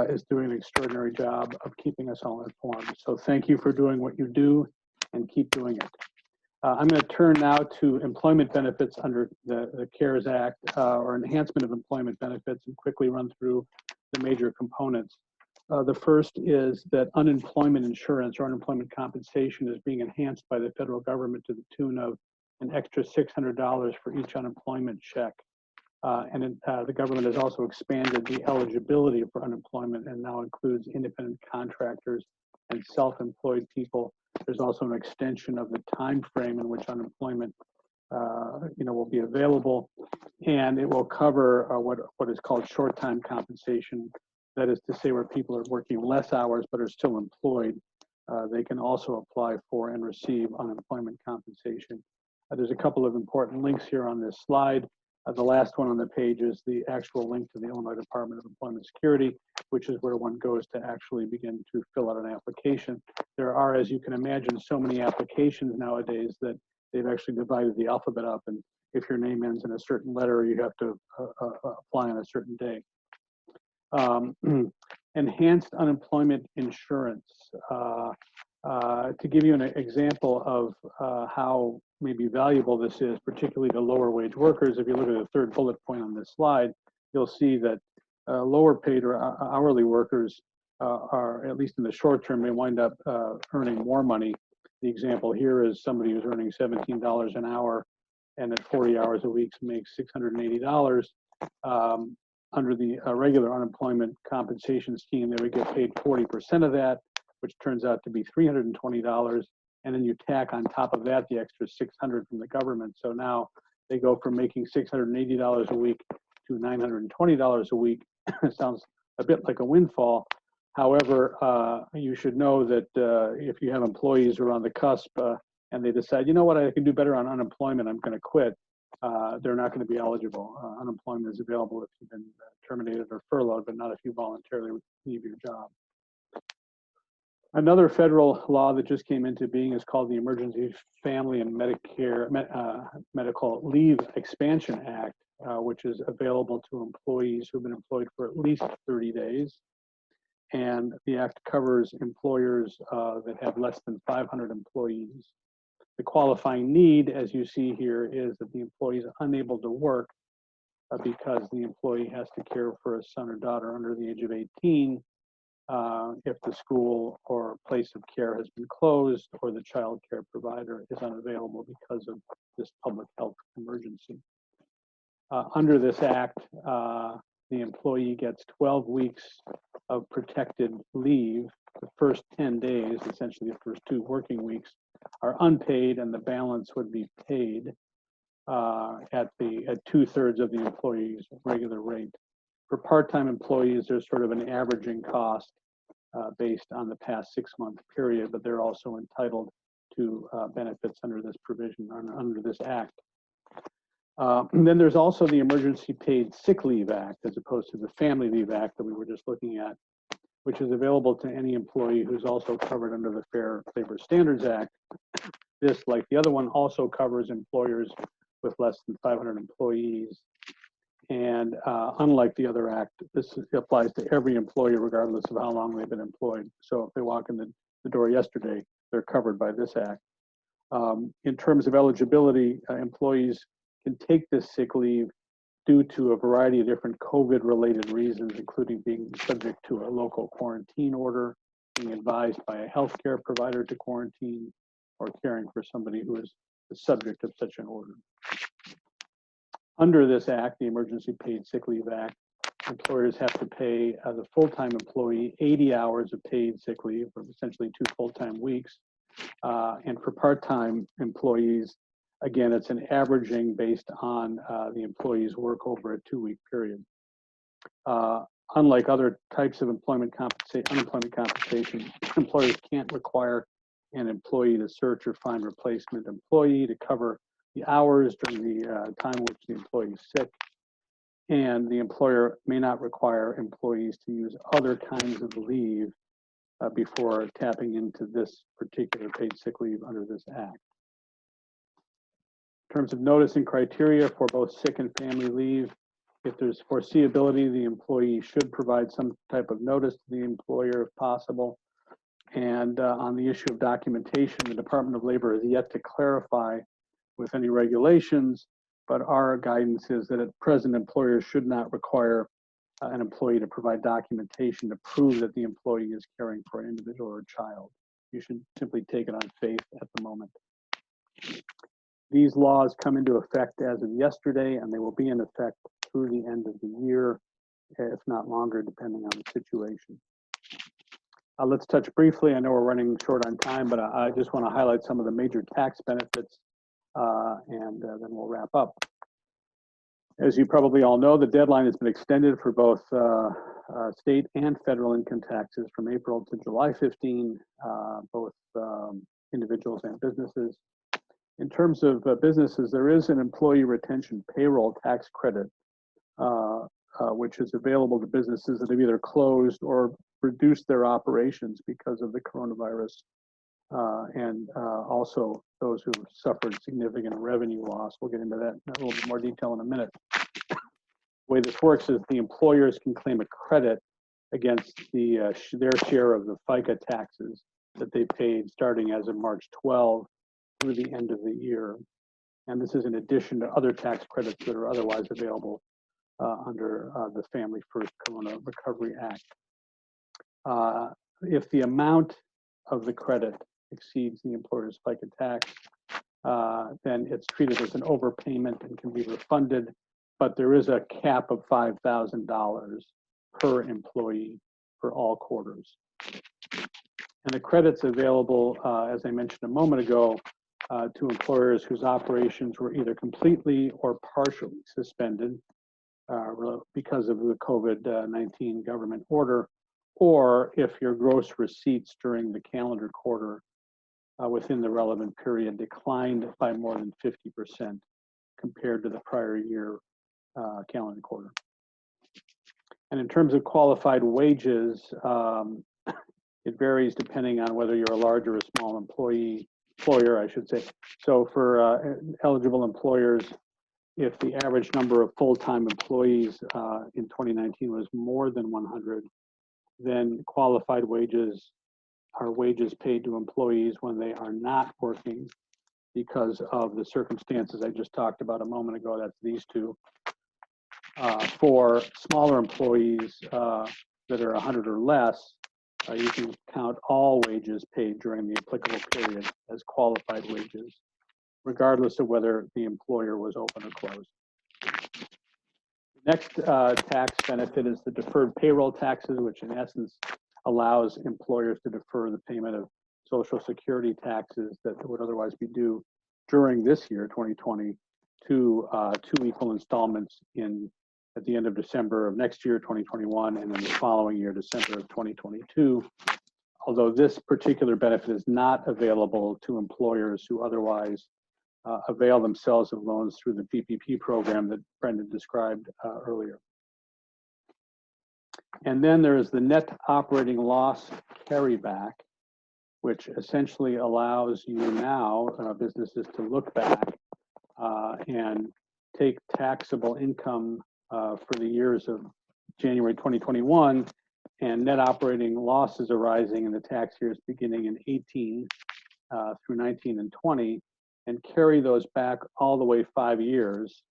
is doing an extraordinary job of keeping us all informed. So thank you for doing what you do and keep doing it. I'm going to turn now to employment benefits under the CARES Act or enhancement of employment benefits and quickly run through the major components. The first is that unemployment insurance or unemployment compensation is being enhanced by the federal government to the tune of an extra $600 for each unemployment check. The government has also expanded the eligibility for unemployment and now includes independent contractors and self-employed people. There's also an extension of the time frame in which unemployment will be available, and it will cover what is called short-time compensation. That is to say, where people are working less hours but are still employed, they can also apply for and receive unemployment compensation. There's a couple of important links here on this slide. The last one on the page is the actual link to the Illinois Department of Employment Security, which is where one goes to actually begin to fill out an application. There are, as you can imagine, so many applications nowadays that they've actually divided the alphabet up, and if your name ends in a certain letter, you have to apply on a certain day. Enhanced unemployment insurance. To give you an example of how maybe valuable this is, particularly to lower wage workers, if you look at the third bullet point on this slide, you'll see that lower paid or hourly workers are, at least in the short term, may wind up earning more money. The example here is somebody who's earning $17 an hour and at 40 hours a week makes $680. Under the regular unemployment compensation scheme, they would get paid 40% of that, which turns out to be $320. And then you tack on top of that the extra $600 from the government. So now they go from making $680 a week to $920 a week. It sounds a bit like a windfall. However, you should know that if you have employees who are on the cusp and they decide, you know what, I can do better on unemployment, I'm going to quit, they're not going to be eligible. Unemployment is available if you've been terminated or furloughed, but not if you voluntarily leave your job. Another federal law that just came into being is called the Emergency Family and Medical Leave Expansion Act, which is available to employees who've been employed for at least 30 days. And the act covers employers that have less than 500 employees. The qualifying need, as you see here, is that the employee is unable to work because the employee has to care for a son or daughter under the age of 18 if the school or place of care has been closed or the child care provider is unavailable because of this public health emergency. Under this act, the employee gets 12 weeks of protected leave. The first 10 days, essentially the first 2 working weeks, are unpaid, and the balance would be paid at 2/3 of the employee's regular rate. For part-time employees, there's sort of an averaging cost based on the past 6-month period, but they're also entitled to benefits under this provision, under this act. And then there's also the Emergency Paid Sick Leave Act, as opposed to the Family Leave Act that we were just looking at, which is available to any employee who's also covered under the Fair Labor Standards Act. This, like the other one, also covers employers with less than 500 employees. And unlike the other act, this applies to every employee regardless of how long they've been employed. So if they walk in the door yesterday, they're covered by this act. In terms of eligibility, employees can take this sick leave due to a variety of different COVID-related reasons, including being subject to a local quarantine order, being advised by a healthcare provider to quarantine, or caring for somebody who is the subject of such an order. Under this act, the Emergency Paid Sick Leave Act, employers have to pay the full-time employee 80 hours of paid sick leave, or essentially 2 full-time weeks. And for part-time employees, again, it's an averaging based on the employee's work over a 2-week period. Unlike other types of unemployment compensation, employers can't require an employee to search or find replacement employee to cover the hours during the time in which the employee is sick. And the employer may not require employees to use other kinds of leave before tapping into this particular paid sick leave under this act. In terms of notice and criteria for both sick and family leave, if there's foreseeability, the employee should provide some type of notice to the employer if possible. And on the issue of documentation, the Department of Labor has yet to clarify with any regulations, but our guidance is that at present, employers should not require an employee to provide documentation to prove that the employee is caring for an individual or a child. You should simply take it on faith at the moment. These laws come into effect as of yesterday, and they will be in effect through the end of the year, if not longer, depending on the situation. Let's touch briefly, I know we're running short on time, but I just want to highlight some of the major tax benefits and then we'll wrap up. As you probably all know, the deadline has been extended for both state and federal income taxes from April to July 15, both individuals and businesses. In terms of businesses, there is an employee retention payroll tax credit, which is available to businesses that have either closed or reduced their operations because of the coronavirus, and also those who have suffered significant revenue loss. We'll get into that in a little bit more detail in a minute. The way this works is the employers can claim a credit against their share of the FICA taxes that they paid starting as of March 12 through the end of the year. And this is in addition to other tax credits that are otherwise available under the Family First Corona Recovery Act. If the amount of the credit exceeds the employer's FICA tax, then it's treated as an overpayment and can be refunded, but there is a cap of $5,000 per employee for all quarters. And the credit's available, as I mentioned a moment ago, to employers whose operations were either completely or partially suspended because of the COVID-19 government order, or if your gross receipts during the calendar quarter within the relevant period declined by more than 50% compared to the prior year calendar quarter. And in terms of qualified wages, it varies depending on whether you're a large or a small employer, I should say. So for eligible employers, if the average number of full-time employees in 2019 was more than 100, then qualified wages are wages paid to employees when they are not working because of the circumstances I just talked about a moment ago. That's these two. For smaller employees that are 100 or less, you can count all wages paid during the applicable period as qualified wages, regardless of whether the employer was open or closed. The next tax benefit is the deferred payroll taxes, which in essence allows employers to defer the payment of Social Security taxes that would otherwise be due during this year, 2020, to 2 equal installments at the end of December of next year, 2021, and then the following year, December of 2022. Although this particular benefit is not available to employers who otherwise avail themselves of loans through the PPP program that Brendan described earlier. And then there is the net operating loss carryback, which essentially allows you now, businesses, to look back and take taxable income for the years of January 2021 and net operating losses arising in the tax years beginning in 18 through 19 and 20, and carry those back all the way 5 years.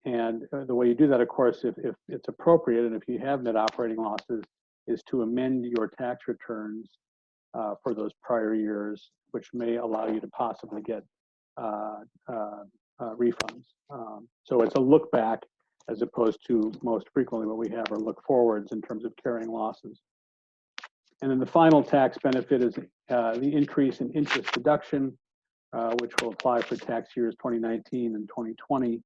And the way you do that, of course, if it's appropriate and if you have net operating losses, is to amend your tax returns for those prior years, which may allow you to possibly get refunds. So it's a look back as opposed to most frequently what we have are look forwards in terms of carrying losses. And then the final tax benefit is the increase in interest deduction, which will apply for tax years 2019 and 2020.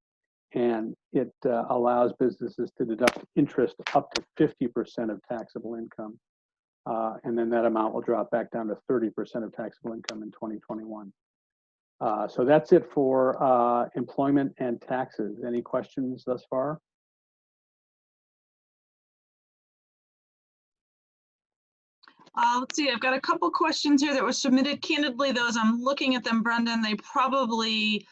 And it allows businesses to deduct interest up to 50% of taxable income. And then that amount will drop back down to 30% of taxable income in 2021. So that's it for employment and taxes. Any questions thus far? Let's see, I've got a couple questions here that were submitted. Candidly, those I'm looking at them, Brendan, they probably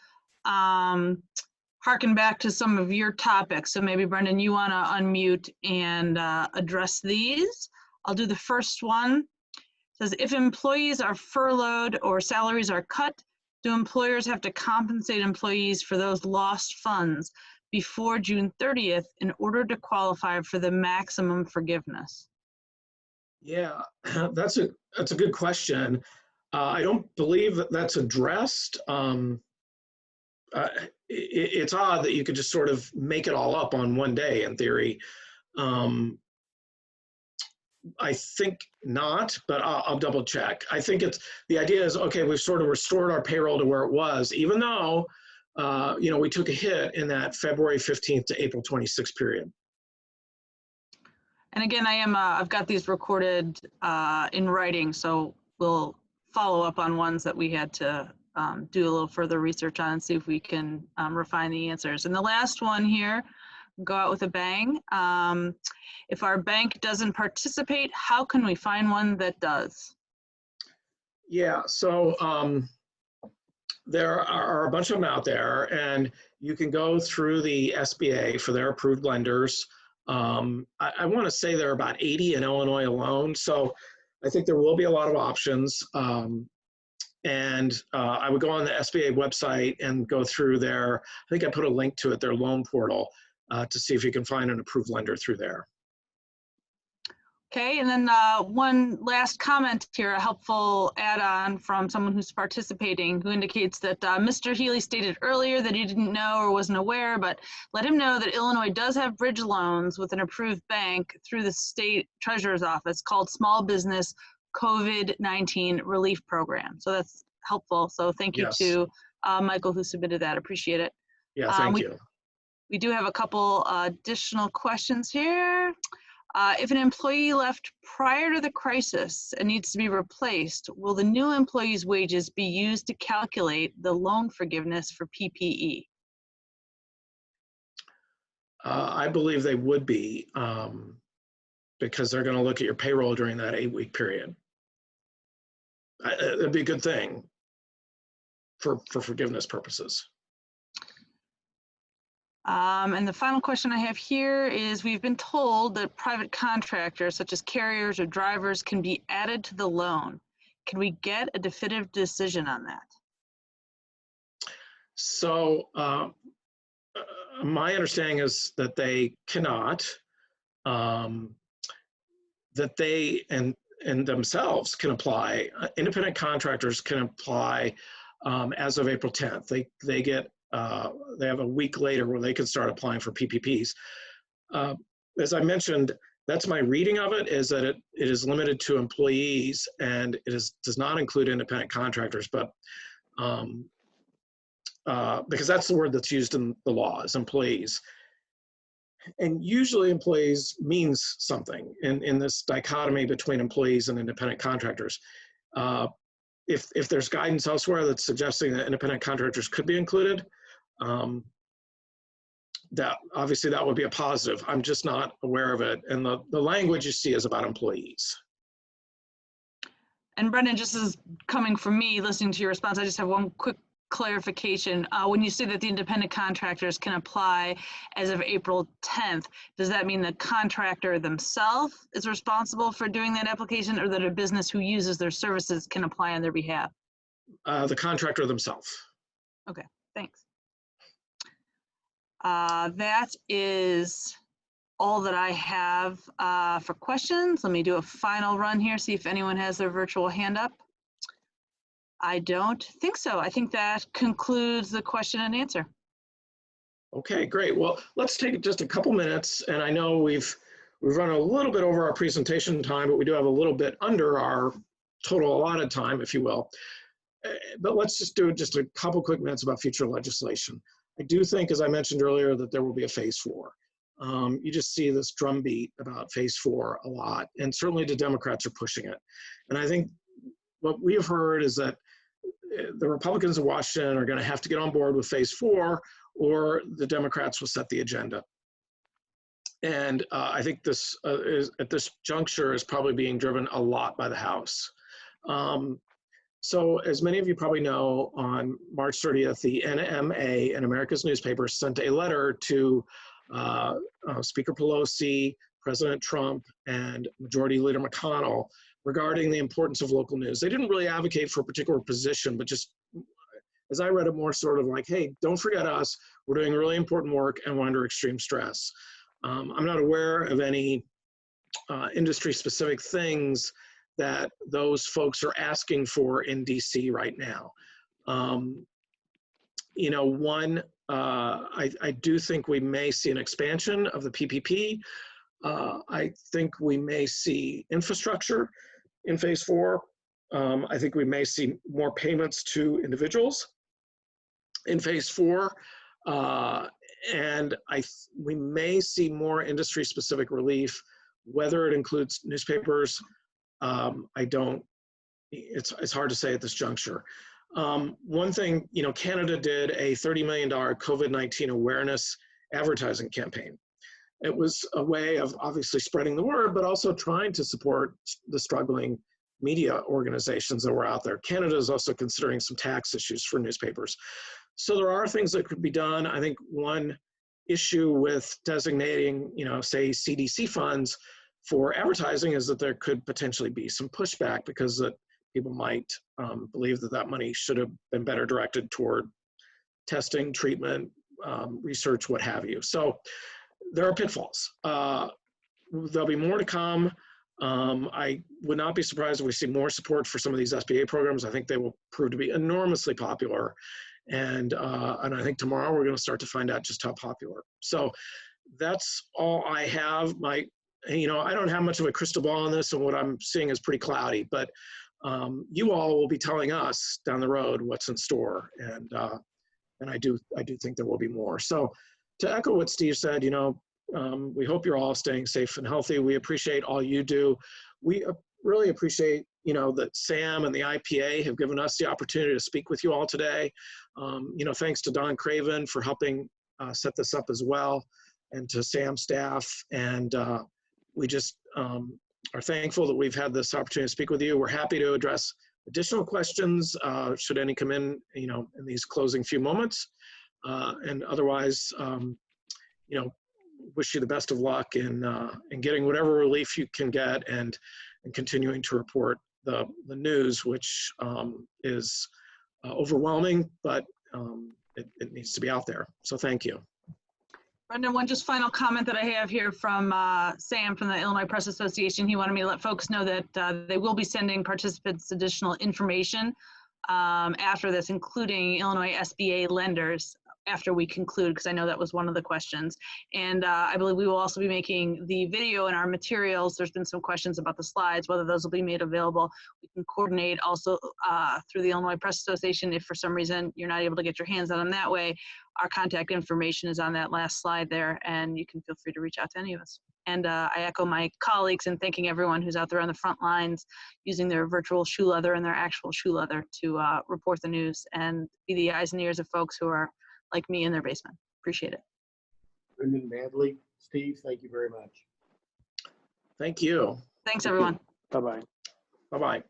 harken back to some of your topics. So maybe, Brendan, you want to unmute and address these. I'll do the first one. It says, if employees are furloughed or salaries are cut, do employers have to compensate employees for those lost funds before June 30th in order to qualify for the maximum forgiveness? Yeah, that's a good question. I don't believe that that's addressed. It's odd that you could just sort of make it all up on one day in theory. I think not, but I'll double check. I think the idea is, okay, we've sort of restored our payroll to where it was, even though, we took a hit in that February 15th to April 26th period. And again, I've got these recorded in writing, so we'll follow up on ones that we had to do a little further research on and see if we can refine the answers. And the last one here, go out with a bang. If our bank doesn't participate, how can we find one that does? Yeah, so there are a bunch of them out there, and you can go through the SBA for their approved lenders. I want to say there are about 80 in Illinois alone, so I think there will be a lot of options. And I would go on the SBA website and go through their, I think I put a link to it, their loan portal, to see if you can find an approved lender through there. Okay, and then one last comment here, a helpful add-on from someone who's participating, who indicates that Mr. Healey stated earlier that he didn't know or wasn't aware, but let him know that Illinois does have bridge loans with an approved bank through the state treasurer's office called Small Business COVID-19 Relief Program. So that's helpful. So thank you to Michael who submitted that. Appreciate it. Yeah, thank you. We do have a couple additional questions here. If an employee left prior to the crisis and needs to be replaced, will the new employee's wages be used to calculate the loan forgiveness for PPE? I believe they would be, because they're going to look at your payroll during that 8-week period. It'd be a good thing for forgiveness purposes. And the final question I have here is, we've been told that private contractors such as carriers or drivers can be added to the loan. Can we get a definitive decision on that? So my understanding is that they cannot, that they and themselves can apply. Independent contractors can apply as of April 10th. They get they have a week later where they can start applying for PPPs. As I mentioned, that's my reading of it, is that it is limited to employees, and it does not include independent contractors, but because that's the word that's used in the law, is employees. And usually employees means something in this dichotomy between employees and independent contractors. If there's guidance elsewhere that's suggesting that independent contractors could be included, that obviously that would be a positive. I'm just not aware of it. And the language you see is about employees. And Brendan, just as coming from me, listening to your response, I just have one quick clarification. When you say that the independent contractors can apply as of April 10th, does that mean the contractor themselves is responsible for doing that application, or that a business who uses their services can apply on their behalf? The contractor themselves. Okay, thanks. That is all that I have for questions. Let me do a final run here, see if anyone has their virtual hand up. I don't think so. I think that concludes the question and answer. Okay, great. Well, let's take just a couple minutes, and I know we've run a little bit over our presentation time, but we do have a little bit under our total allotted time, if you will. But let's just do just a couple quick minutes about future legislation. I do think, as I mentioned earlier, that there will be a phase 4. You just see this drumbeat about phase 4 a lot, and certainly the Democrats are pushing it. And I think what we have heard is that the Republicans in Washington are going to have to get on board with phase 4, or the Democrats will set the agenda. And I think this at this juncture is probably being driven a lot by the House. So as many of you probably know, on March 30th, the NMA and America's Newspapers sent a letter to Speaker Pelosi, President Trump, and Majority Leader McConnell regarding the importance of local news. They didn't really advocate for a particular position, but just, as I read it, more sort of like, hey, don't forget us. We're doing really important work and we're under extreme stress. I'm not aware of any industry-specific things that those folks are asking for in DC right now. You know, one, I do think we may see an expansion of the PPP. I think we may see infrastructure in phase 4. I think we may see more payments to individuals in phase 4. And we may see more industry-specific relief, whether it includes newspapers. It's hard to say at this juncture. One thing, Canada did a $30 million COVID-19 awareness advertising campaign. It was a way of obviously spreading the word, but also trying to support the struggling media organizations that were out there. Canada is also considering some tax issues for newspapers. So there are things that could be done. I think one issue with designating, say CDC funds for advertising is that there could potentially be some pushback because that people might believe that that money should have been better directed toward testing, treatment, research, what have you. So there are pitfalls. There'll be more to come. I would not be surprised if we see more support for some of these SBA programs. I think they will prove to be enormously popular. And I think tomorrow we're going to start to find out just how popular. So that's all I have. I don't have much of a crystal ball on this, and what I'm seeing is pretty cloudy, but you all will be telling us down the road what's in store. And I do think there will be more. So to echo what Steve said, we hope you're all staying safe and healthy. We appreciate all you do. We really appreciate, that Sam and the IPA have given us the opportunity to speak with you all today. Thanks to Don Craven for helping set this up as well, and to Sam's staff. And we just are thankful that we've had this opportunity to speak with you. We're happy to address additional questions should any come in, in these closing few moments. And otherwise, wish you the best of luck in getting whatever relief you can get and continuing to report the news, which is overwhelming, but it needs to be out there. So thank you. Brendan, one just final comment that I have here from Sam from the Illinois Press Association. He wanted me to let folks know that they will be sending participants additional information after this, including Illinois SBA lenders, after we conclude, because I know that was one of the questions. And I believe we will also be making the video in our materials. There's been some questions about the slides, whether those will be made available. We can coordinate also through the Illinois Press Association. If for some reason you're not able to get your hands on them that way, our contact information is on that last slide there, and you can feel free to reach out to any of us. And I echo my colleagues in thanking everyone who's out there on the front lines using their virtual shoe leather and their actual shoe leather to report the news and be the eyes and ears of folks who are like me in their basement. Appreciate it. Brendan, Natalie, Steve, thank you very much. Thanks, you. Thanks, everyone. Bye-bye. Bye-bye.